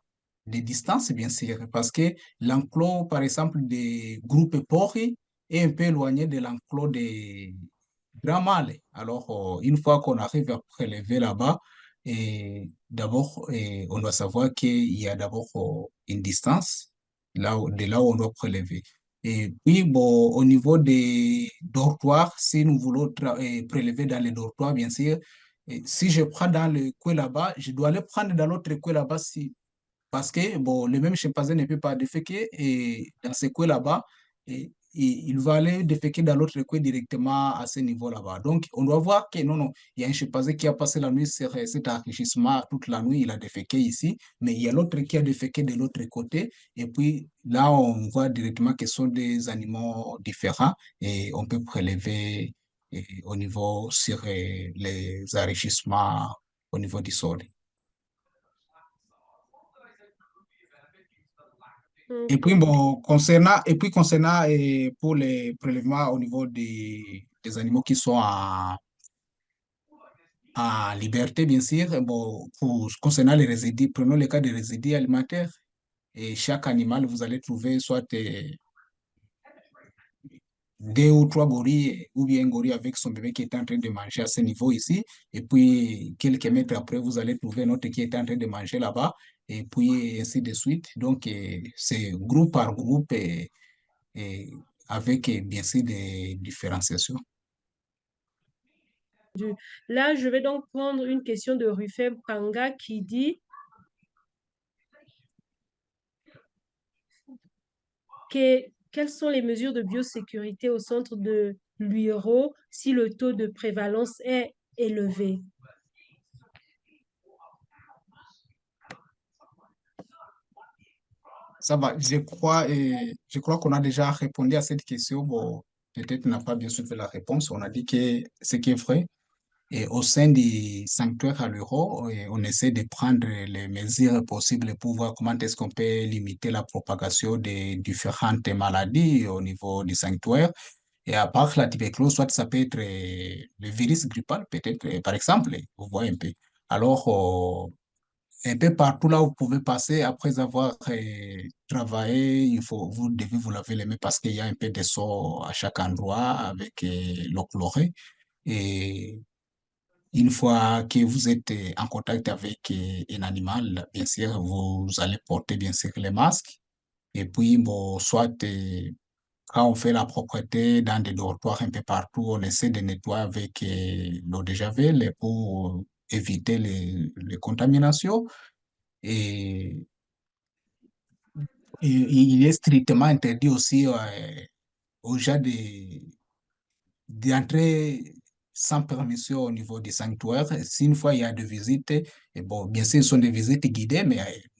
des distances, bien sûr, parce que l'enclos, par exemple, des groupes porcs est un peu éloigné de l'enclos des grands mâles. Alors, une fois qu'on arrive à prélever là-bas, et d'abord, on doit savoir qu'il y a d'abord une distance de là où on doit prélever. Et puis, bon, au niveau des dortoirs, si nous voulons prélever dans les dortoirs, bien sûr, et si je prends dans le coin là-bas, je dois le prendre dans l'autre coin là-bas parce que bon, le même chimpanzé ne peut pas déféquer et dans ce coin là-bas, il va aller déféquer dans l'autre coin directement à ce niveau là-bas. Donc, on doit voir que non, non, il y a un chimpanzé qui a passé la nuit sur cet enrichissement toute la nuit, il a déféqué ici, mais il y a l'autre qui a déféqué de l'autre côté. Et puis là, on voit directement que ce sont des animaux différents et on peut prélever au niveau sur les enrichissements au niveau du sol. Et puis, bon, concernant pour les prélèvements au niveau des animaux qui sont en liberté, bien sûr, bon, concernant les résidus, prenons le cas des résidus alimentaires. Et chaque animal, vous allez trouver soit 2 ou 3 gorilles, ou bien un gorille avec son bébé qui est en train de manger à ce niveau ici. Et puis, quelques mètres après, vous allez trouver un autre qui est en train de manger là-bas. Et puis, ainsi de suite. Donc, c'est groupe par groupe. Et avec bien sûr des différenciations. Là, je vais donc prendre une question de Rufem Kanga qui dit quelles sont les mesures de biosécurité au centre de l'UIRO si le taux de prévalence est élevé? Ça va, je crois qu'on a déjà répondu à cette question. Bon, peut-être n'a pas bien suivi la réponse. On a dit que ce qui est vrai. Et au sein du sanctuaire à l'euro, on essaie de prendre les mesures possibles pour voir comment est-ce qu'on peut limiter la propagation des différentes maladies au niveau du sanctuaire. Et à part la tuberculose, soit ça peut être le virus grippal, peut-être, par exemple, vous voyez un peu. Alors, un peu partout là où vous pouvez passer après avoir travaillé, vous devez vous laver les mains parce qu'il y a un peu de sang à chaque endroit avec l'eau chlorée. Et une fois que vous êtes en contact avec un animal, bien sûr, vous allez porter bien sûr les masques. Et puis, bon, soit quand on fait la propreté dans des dortoirs un peu partout, on essaie de nettoyer avec l'eau de Javel pour éviter les contaminations. Et, il est strictement interdit aussi aux gens d'entrer sans permission au niveau du sanctuaire. Si une fois il y a des visites, et bon, bien sûr, ce sont des visites guidées, mais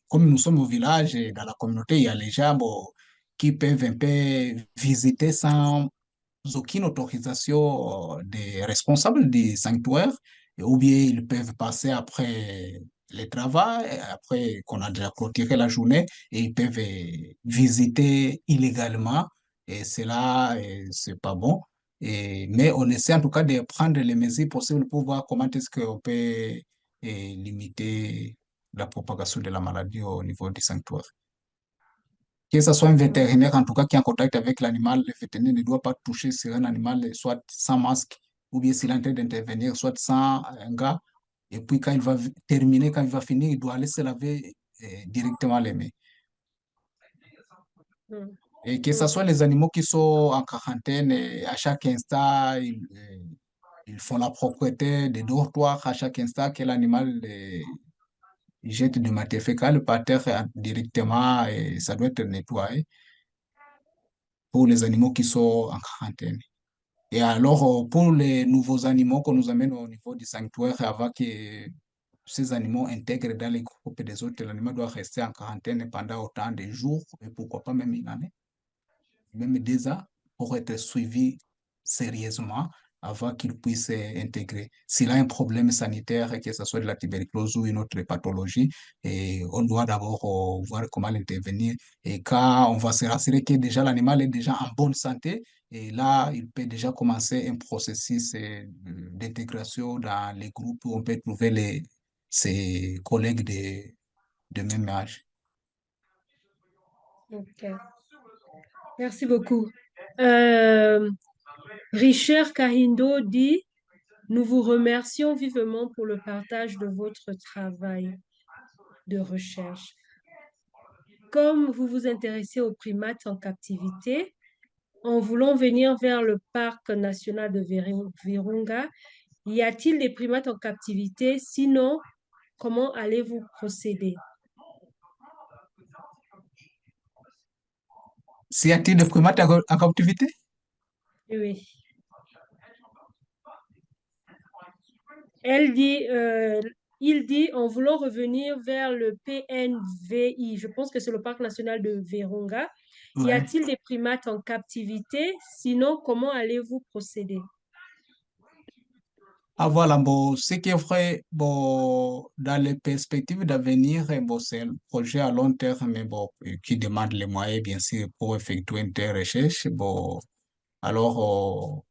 comme nous sommes au village et dans la communauté, il y a les gens bon, qui peuvent un peu visiter sans aucune autorisation des responsables du sanctuaire, ou bien ils peuvent passer après le travail, après qu'on a déjà clôturé la journée, et ils peuvent visiter illégalement, et cela, c'est pas bon. Mais on essaie en tout cas de prendre les mesures possibles pour voir comment est-ce qu'on peut limiter la propagation de la maladie au niveau du sanctuaire. Que ce soit un vétérinaire, en tout cas, qui est en contact avec l'animal, le vétérinaire ne doit pas toucher sur un animal, soit sans masque, ou bien s'il est en train d'intervenir, soit sans un gars. Et puis, quand il va terminer, quand il va finir, il doit aller se laver directement les mains. Mm. Et que ce soit les animaux qui sont en quarantaine, à chaque instant, ils font la propreté des dortoirs, à chaque instant que l'animal jette du matière fécale par terre directement, et ça doit être nettoyé pour les animaux qui sont en quarantaine. Et alors, pour les nouveaux animaux qu'on nous amène au niveau du sanctuaire, avant que ces animaux intègrent dans les groupes des autres, l'animal doit rester en quarantaine pendant autant de jours, et pourquoi pas même une année, même 2 ans, pour être suivi sérieusement avant qu'il puisse intégrer. S'il a un problème sanitaire, que ce soit de la tuberculose ou une autre pathologie, et on doit d'abord voir comment l'intervenir. Et quand on va se rassurer que déjà l'animal est déjà en bonne santé, et là, il peut déjà commencer un processus d'intégration dans les groupes où on peut trouver ses collègues de même âge. Ok. Merci beaucoup. Richard Kahindo dit, nous vous remercions vivement pour le partage de votre travail de recherche. Comme vous vous intéressez aux primates en captivité, en voulant venir vers le parc national de Virunga, y a-t-il des primates en captivité? Sinon, comment allez-vous procéder? S'y a-t-il des primates en captivité? Oui. Elle dit, il dit, en voulant revenir vers le PNVI, je pense que c'est le parc national de Virunga, y Ouais. a-t-il des primates en captivité? Sinon, comment allez-vous procéder? Ah voilà, bon, ce qui est vrai, bon, dans les perspectives d'avenir, bon, c'est un projet à long terme, mais bon, qui demande les moyens, bien sûr, pour effectuer une telle recherche. Bon, alors,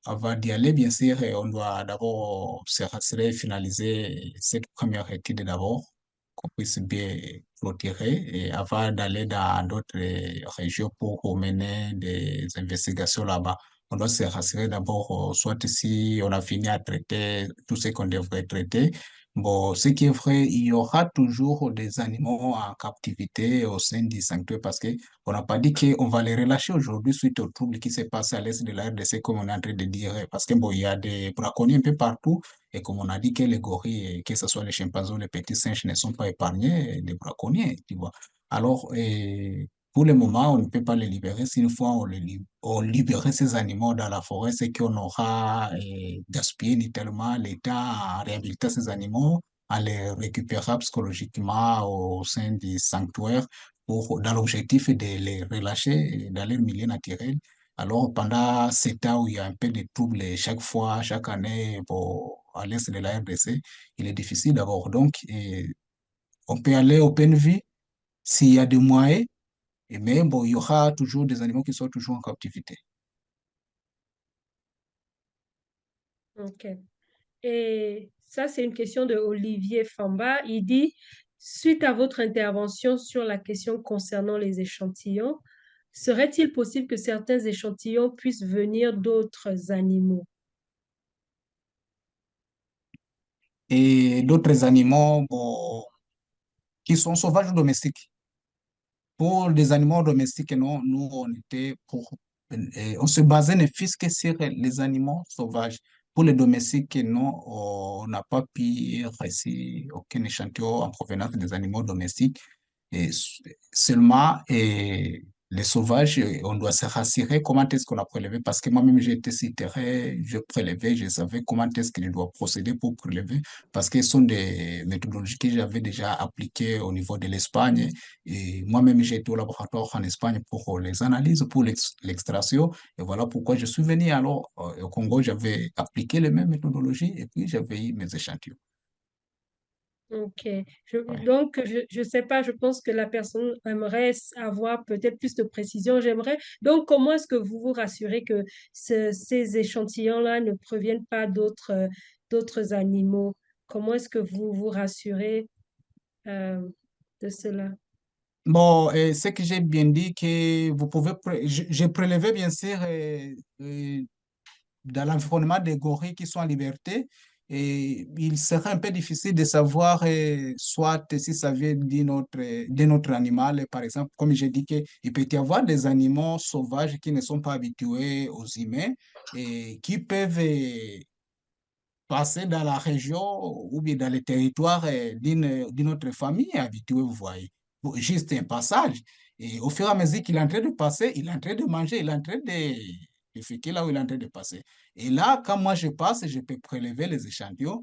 avant d'y aller, bien sûr, on doit d'abord se rassurer et finaliser cette première étude d'abord, qu'on puisse bien clôturer, et avant d'aller dans d'autres régions pour mener des investigations là-bas. On doit se rassurer d'abord, soit si on a fini à traiter tout ce qu'on devrait traiter. Bon, ce qui est vrai, il y aura toujours des animaux en captivité au sein du sanctuaire parce que on n'a pas dit qu'on va les relâcher aujourd'hui suite au trouble qui s'est passé à l'est de la RDC, comme on est en train de dire, parce que bon, il y a des braconniers un peu partout, et comme on a dit que les gorilles, que ce soit les chimpanzés ou les petits singes, ne sont pas épargnés des braconniers, tu vois. Alors, pour le moment, on ne peut pas les libérer. Si une fois on libérait ces animaux dans la forêt, c'est qu'on aura gaspillé littéralement l'État à réhabiliter ces animaux, à les récupérer psychologiquement au sein du sanctuaire dans l'objectif de les relâcher dans leur milieu naturel. Alors, pendant ces temps où il y a un peu de troubles chaque fois, chaque année, bon, à l'est de la RDC, il est difficile d'abord. Donc, on peut aller au PNV s'il y a des moyens, mais bon, il y aura toujours des animaux qui sont toujours en captivité. Ok. Et ça, c'est une question de Olivier Famba. Il dit, suite à votre intervention sur la question concernant les échantillons, serait-il possible que certains échantillons puissent venir d'autres animaux? Et d'autres animaux, bon, qui sont sauvages ou domestiques. Pour les animaux domestiques, non, nous, on se basait ne fût-ce que sur les animaux sauvages. Pour les domestiques, non, on n'a pas pu réciter aucun échantillon en provenance des animaux domestiques. Et seulement, les sauvages, on doit se rassurer comment est-ce qu'on a prélevé, parce que moi-même, j'ai été sur terrain, je prélevais, je savais comment est-ce que je dois procéder pour prélever, parce que ce sont des méthodologies que j'avais déjà appliquées au niveau de l'Espagne. Et moi-même, j'ai été au laboratoire en Espagne pour les analyses, pour l'extraction. Et voilà pourquoi je suis venu. Alors, au Congo, j'avais appliqué les mêmes méthodologies et puis j'avais eu mes échantillons. Ok. Ouais. Donc, je sais pas, je pense que la personne aimerait avoir peut-être plus de précision. J'aimerais. Donc, comment est-ce que vous vous rassurez que ces échantillons-là ne proviennent pas d'autres animaux? Comment est-ce que vous vous rassurez euh, de cela? Bon, ce que j'ai bien dit, que vous pouvez, j'ai prélevé bien sûr dans l'environnement des gorilles qui sont en liberté. Et il serait un peu difficile de savoir soit si ça vient d'un autre animal. Par exemple, comme j'ai dit, il peut y avoir des animaux sauvages qui ne sont pas habitués aux humains et qui peuvent passer dans la région ou bien dans le territoire d'une autre famille habituée, vous voyez. Bon, juste un passage. Et au fur et à mesure qu'il est en train de passer, il est en train de manger, il est en train de féquer là où il est en train de passer. Et là, quand moi je passe, je peux prélever les échantillons.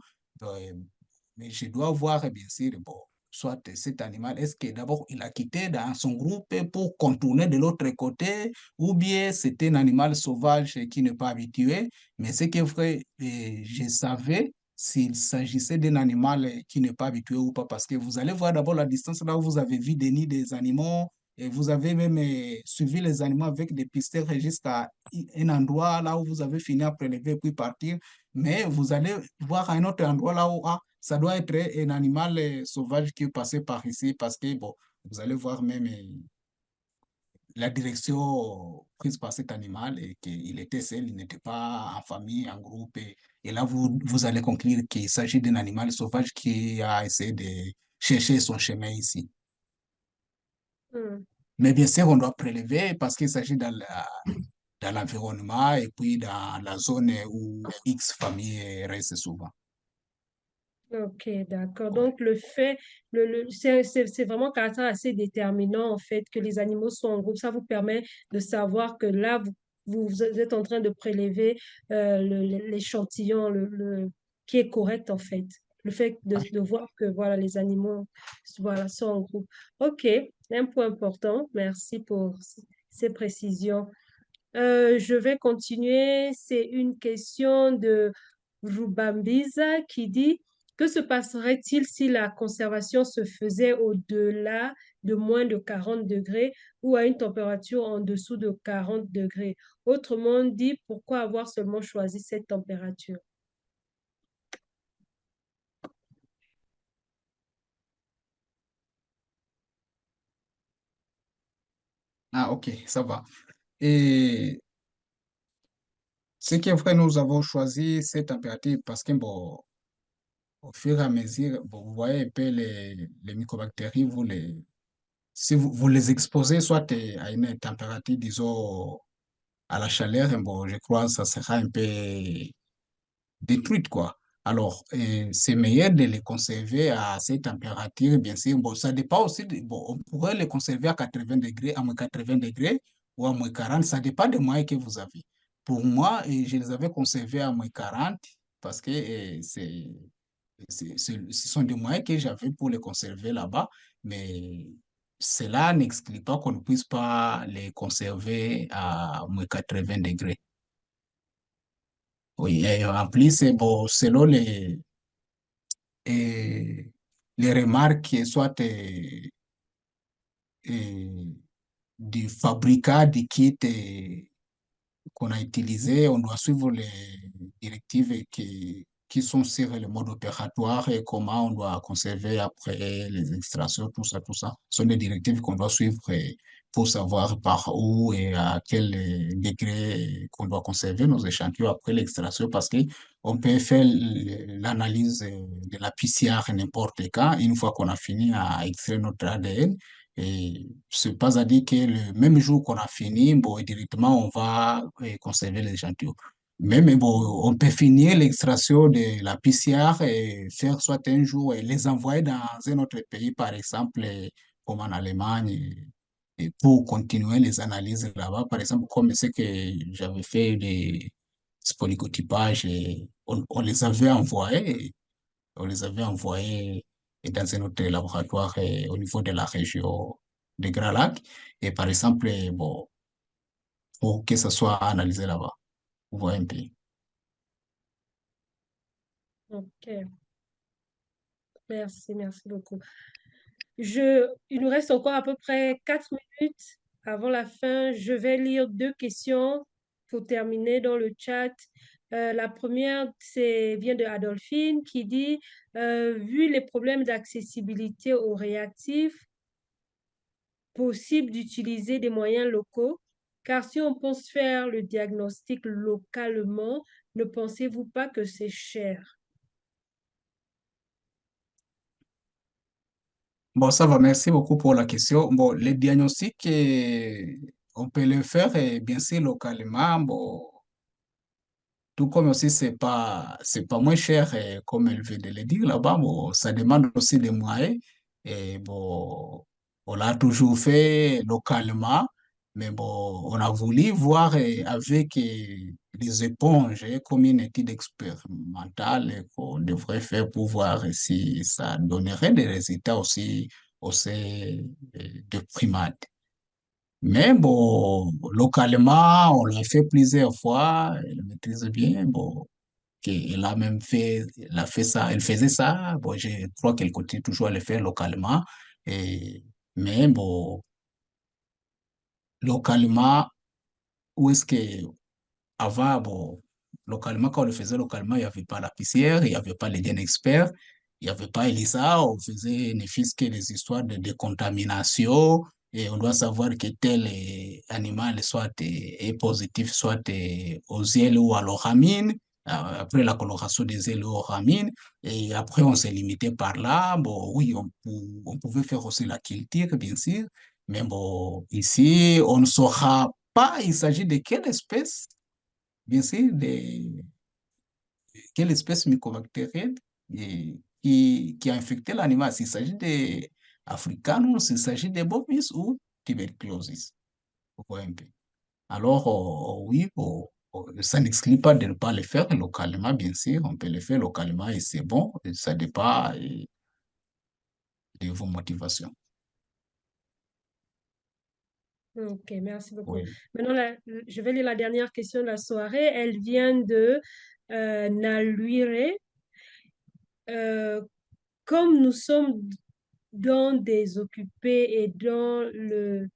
Mais je dois voir, bien sûr, bon, soit cet animal, est-ce que d'abord il a quitté dans son groupe pour contourner de l'autre côté, ou bien c'était un animal sauvage qui n'est pas habitué. Mais ce qui est vrai, je savais s'il s'agissait d'un animal qui n'est pas habitué ou pas, parce que vous allez voir d'abord la distance là où vous avez vu des nids des animaux, et vous avez même suivi les animaux avec des pisteurs jusqu'à un endroit là où vous avez fini à prélever puis partir. Mais vous allez voir à un autre endroit là où ça doit être un animal sauvage qui est passé par ici, parce que bon, vous allez voir même la direction prise par cet animal et qu'il était seul, il n'était pas en famille, en groupe. Et là, vous allez conclure qu'il s'agit d'un animal sauvage qui a essayé de chercher son chemin ici. Hmm. Mais bien sûr, on doit prélever parce qu'il s'agit dans l'environnement et puis dans la zone où X famille reste souvent. Ok, d'accord. Ouais. Donc, c'est vraiment un caractère assez déterminant, en fait, que les animaux sont en groupe. Ça vous permet de savoir que là, vous êtes en train de prélever l'échantillon qui est correct, en fait. Le fait de voir que, voilà, les animaux, voilà, sont en groupe. Ok, un point important. Merci pour ces précisions. Je vais continuer. C'est une question de Rubambiza qui dit, que se passerait-il si la conservation se faisait au-delà de moins de 40 degrés ou à une température en dessous de 40 degrés? Autrement dit, pourquoi avoir seulement choisi cette température? Ah, ok, ça va. Et ce qui est vrai, nous avons choisi cette température parce que, bon, au fur et à mesure, bon, vous voyez un peu les mycobactéries, si vous les exposez soit à une température, disons, à la chaleur, bon, je crois que ça sera un peu détruite, quoi. Alors, c'est meilleur de les conserver à cette température, bien sûr. Bon, ça dépend aussi, bon, on pourrait les conserver à 80 degrés, à moins 80 degrés ou à moins 40, ça dépend des moyens que vous avez. Pour moi, je les avais conservés à moins 40 parce que ce sont des moyens que j'avais pour les conserver là-bas, mais cela n'exclut pas qu'on ne puisse pas les conserver à moins 80 degrés. Oui, et en plus, c'est bon, selon et les remarques, soit euh, du fabricat du kit qu'on a utilisé, on doit suivre les directives qui sont sur le mode opératoire et comment on doit conserver après les extractions, tout ça, tout ça. Ce sont des directives qu'on doit suivre pour savoir par où et à quel degré qu'on doit conserver nos échantillons après l'extraction, parce que on peut faire l'analyse de la PCR n'importe quand, une fois qu'on a fini à extraire notre ADN. Et c'est pas à dire que le même jour qu'on a fini, bon, directement, on va conserver les échantillons. Même, bon, on peut finir l'extraction de la PCR et faire soit un jour et les envoyer dans un autre pays, par exemple, comme en Allemagne, et pour continuer les analyses là-bas. Par exemple, comme ce que j'avais fait des spolicotypages, et on les avait envoyés dans un autre laboratoire au niveau de la région de Grand Lac. Et par exemple, bon, pour que ça soit analysé là-bas. Vous voyez un peu. Ok, merci beaucoup. Il nous reste encore à peu près 4 minutes avant la fin. Je vais lire 2 questions pour terminer dans le chat. La première, vient de Adolphine qui dit, vu les problèmes d'accessibilité aux réactifs, possible d'utiliser des moyens locaux? Car si on pense faire le diagnostic localement, ne pensez-vous pas que c'est cher? Bon, ça va, merci beaucoup pour la question. Bon, les diagnostics, on peut le faire, bien sûr, localement. Bon, tout comme aussi, c'est pas moins cher, comme elle veut de le dire là-bas. Bon, ça demande aussi des moyens. Et bon, on l'a toujours fait localement, mais bon, on a voulu voir avec les éponges, comme une étude expérimentale qu'on devrait faire pour voir si ça donnerait des résultats aussi, aussi de primates. Mais bon, localement, on l'a fait plusieurs fois, elle maîtrise bien. Bon, elle a même fait, elle a fait ça, elle faisait ça. Bon, je crois qu'elle continue toujours à le faire localement. Et, mais bon, localement, où est-ce que avant, bon, localement, quand on le faisait localement, il n'y avait pas la PCR, il n'y avait pas les DNA experts, il n'y avait pas ELISA, on faisait ne fût-ce que les histoires de décontamination, et on doit savoir que tel animal soit est positif, soit aux ailes ou à l'oramine, après la coloration des ailes aux ramines, et après on s'est limité par là. Bon, oui, on pouvait faire aussi la culture, bien sûr, mais bon, ici, on ne saura pas, il s'agit de quelle espèce. Bien sûr, quelle espèce mycobactérienne qui a infecté l'animal, s'il s'agit des africanos, s'il s'agit des bovis ou tuberculosis. Vous voyez un peu. Alors, oui, ça n'exclut pas de ne pas le faire localement, bien sûr. On peut le faire localement et c'est bon. Et ça dépend de vos motivations. Ok, merci beaucoup. Oui. Maintenant, je vais lire la dernière question de la soirée. Elle vient de Naluire. Comme nous sommes dans des occupés et dans le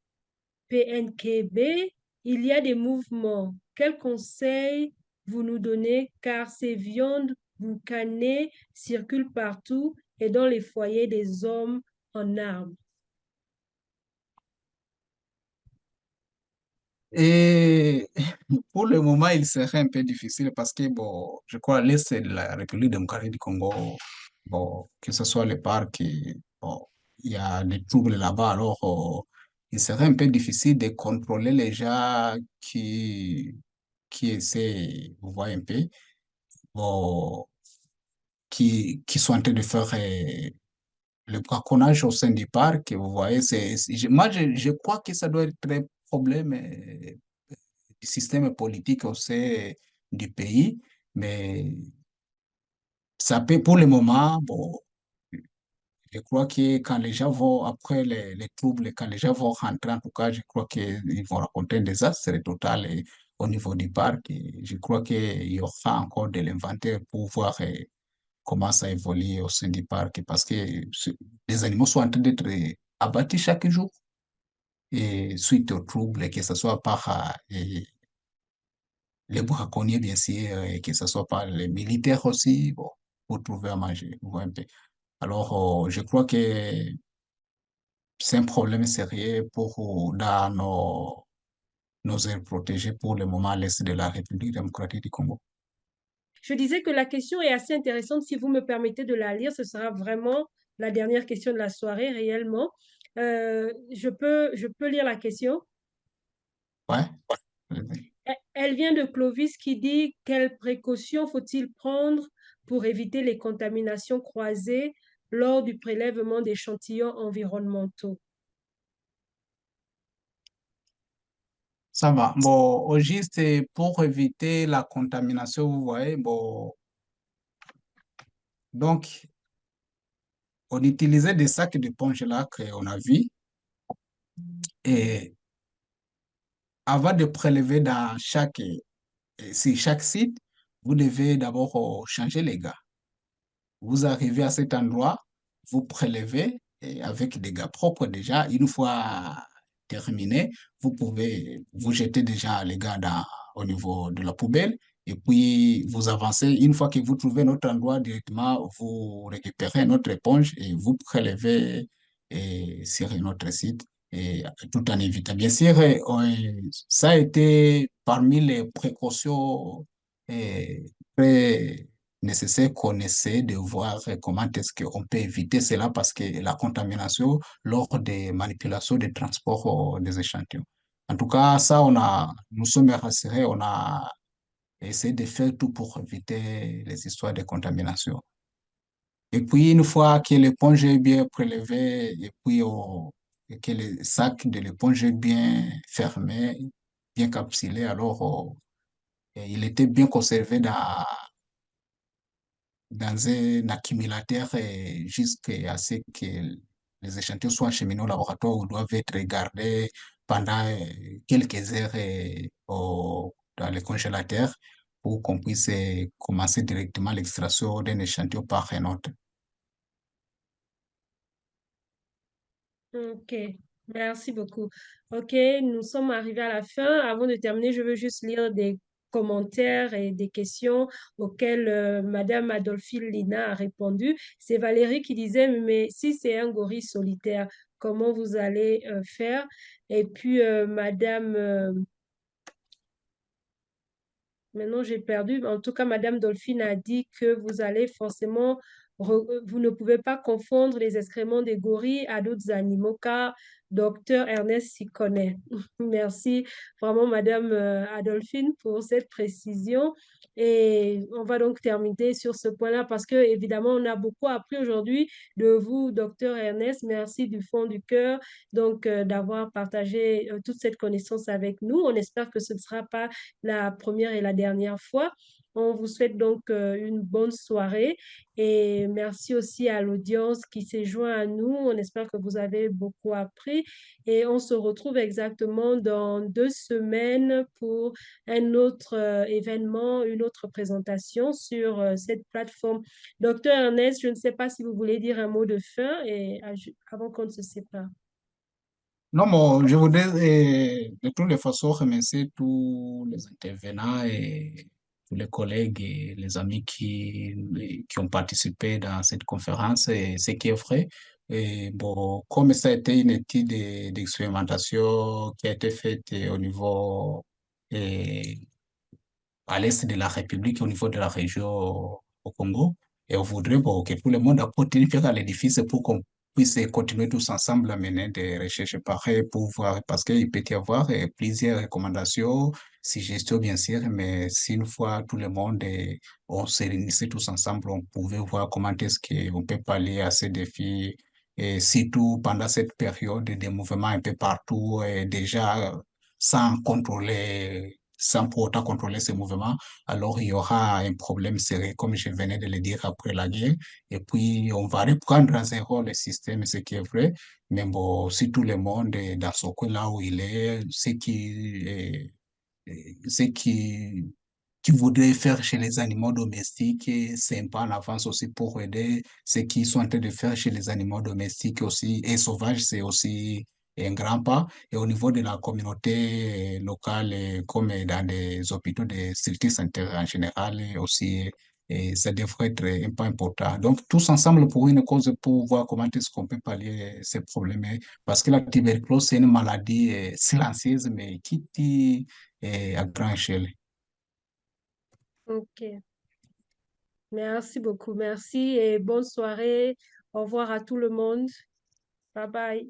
PNKB, il y a des mouvements. Quels conseils vous nous donnez car ces viandes boucanées circulent partout et dans les foyers des hommes en armes? Et pour le moment, il serait un peu difficile parce que, bon, je crois, l'Est de la République démocratique du Congo, bon, que ce soit le parc, bon, il y a des troubles là-bas, alors il serait un peu difficile de contrôler les gens qui essaient, vous voyez un peu, bon, qui sont en train de faire le braconnage au sein du parc, vous voyez, moi, je crois que ça doit être un problème du système politique au sein du pays, mais ça peut, pour le moment, bon, je crois que quand les gens vont, après les troubles, quand les gens vont rentrer, en tout cas, je crois qu'ils vont rencontrer un désastre total au niveau du parc. Et je crois qu'il y aura encore de l'inventaire pour voir comment ça évolue au sein du parc, parce que les animaux sont en train d'être abattus chaque jour. Et suite aux troubles, que ce soit par les braconniers, bien sûr, et que ce soit par les militaires aussi, bon, pour trouver à manger. Vous voyez un peu. Alors, je crois que c'est un problème sérieux pour dans nos aires protégées pour le moment à l'est de la République démocratique du Congo. Je disais que la question est assez intéressante. Si vous me permettez de la lire, ce sera vraiment la dernière question de la soirée, réellement. Je peux lire la question. Ouais. Elle vient de Clovis qui dit quelles précautions faut-il prendre pour éviter les contaminations croisées lors du prélèvement d'échantillons environnementaux? Ça va. Bon, au juste, pour éviter la contamination, vous voyez, bon, donc, on utilisait des sacs de ponge là qu'on a vu. Et avant de prélever dans chaque site, vous devez d'abord changer les gars. Vous arrivez à cet endroit, vous prélevez et avec des gars propres déjà. Une fois terminé, vous pouvez vous jeter déjà les gars au niveau de la poubelle et puis vous avancez. Une fois que vous trouvez notre endroit directement, vous récupérez notre éponge et vous prélevez sur notre site. et tout en évitant. Bien sûr, ça a été parmi les précautions très nécessaires qu'on essaie de voir comment est-ce qu'on peut éviter cela parce que la contamination lors des manipulations de transport des échantillons. En tout cas, ça, nous sommes rassurés, on a essayé de faire tout pour éviter les histoires de contamination. Et puis, une fois que l'éponge est bien prélevée, et puis et que le sac de l'éponge est bien fermé, bien capsulé, alors et il était bien conservé dans un accumulateur jusqu'à ce que les échantillons soient acheminés au laboratoire où doivent être gardés pendant quelques heures dans le congélateur pour qu'on puisse commencer directement l'extraction d'un échantillon par un autre. Ok, merci beaucoup. Ok, nous sommes arrivés à la fin. Avant de terminer, je veux juste lire des commentaires et des questions auxquelles Madame Adolphine Lina a répondu. C'est Valérie qui disait, mais si c'est un gorille solitaire, comment vous allez faire? Et puis Madame Maintenant, j'ai perdu. En tout cas, Madame Dolphine a dit que vous allez forcément, vous ne pouvez pas confondre les excréments des gorilles à d'autres animaux, car Docteur Ernest s'y connaît. Merci vraiment, Madame Adolphine, pour cette précision. Et on va donc terminer sur ce point-là parce que, évidemment, on a beaucoup appris aujourd'hui de vous, Docteur Ernest. Merci du fond du cœur, donc, d'avoir partagé toute cette connaissance avec nous. On espère que ce ne sera pas la première et la dernière fois. On vous souhaite donc une bonne soirée et merci aussi à l'audience qui s'est joint à nous. On espère que vous avez beaucoup appris et on se retrouve exactement dans 2 semaines pour un autre événement, une autre présentation sur cette plateforme. Docteur Ernest, je ne sais pas si vous voulez dire un mot de fin et avant qu'on ne se sépare. Non, bon, je voudrais de toutes les façons remercier tous les intervenants et tous les collègues et les amis qui ont participé dans cette conférence et ce qui est vrai. Et bon, comme ça a été une étude d'expérimentation qui a été faite au niveau à l'est de la République, au niveau de la région au Congo. Et on voudrait bon, que tout le monde apporte une pierre à l'édifice pour qu'on puisse continuer tous ensemble à mener des recherches pareilles pour voir, parce qu'il peut y avoir plusieurs recommandations, suggestions bien sûr, mais si une fois tout le monde, on se réunissait tous ensemble, on pouvait voir comment est-ce qu'on peut pallier à ces défis. Et surtout pendant cette période des mouvements un peu partout, et déjà sans pour autant contrôler ces mouvements, alors il y aura un problème sérieux, comme je venais de le dire, après la guerre. Et puis, on va reprendre à zéro le système, ce qui est vrai. Mais bon, si tout le monde est dans son coin là où il est, ce qui voudrait faire chez les animaux domestiques, et c'est un pas en avance aussi pour aider ceux qui sont en train de faire chez les animaux domestiques aussi et sauvages, c'est aussi un grand pas. Et au niveau de la communauté locale, comme dans les hôpitaux de structures sanitaires en général, et aussi, et ça devrait être un pas important. Donc, tous ensemble pour une cause, pour voir comment est-ce qu'on peut pallier ces problèmes. Parce que la tuberculose, c'est une maladie silencieuse, mais qui tue à grande échelle. Ok. Merci beaucoup. Merci et bonne soirée. Au revoir à tout le monde. Bye bye.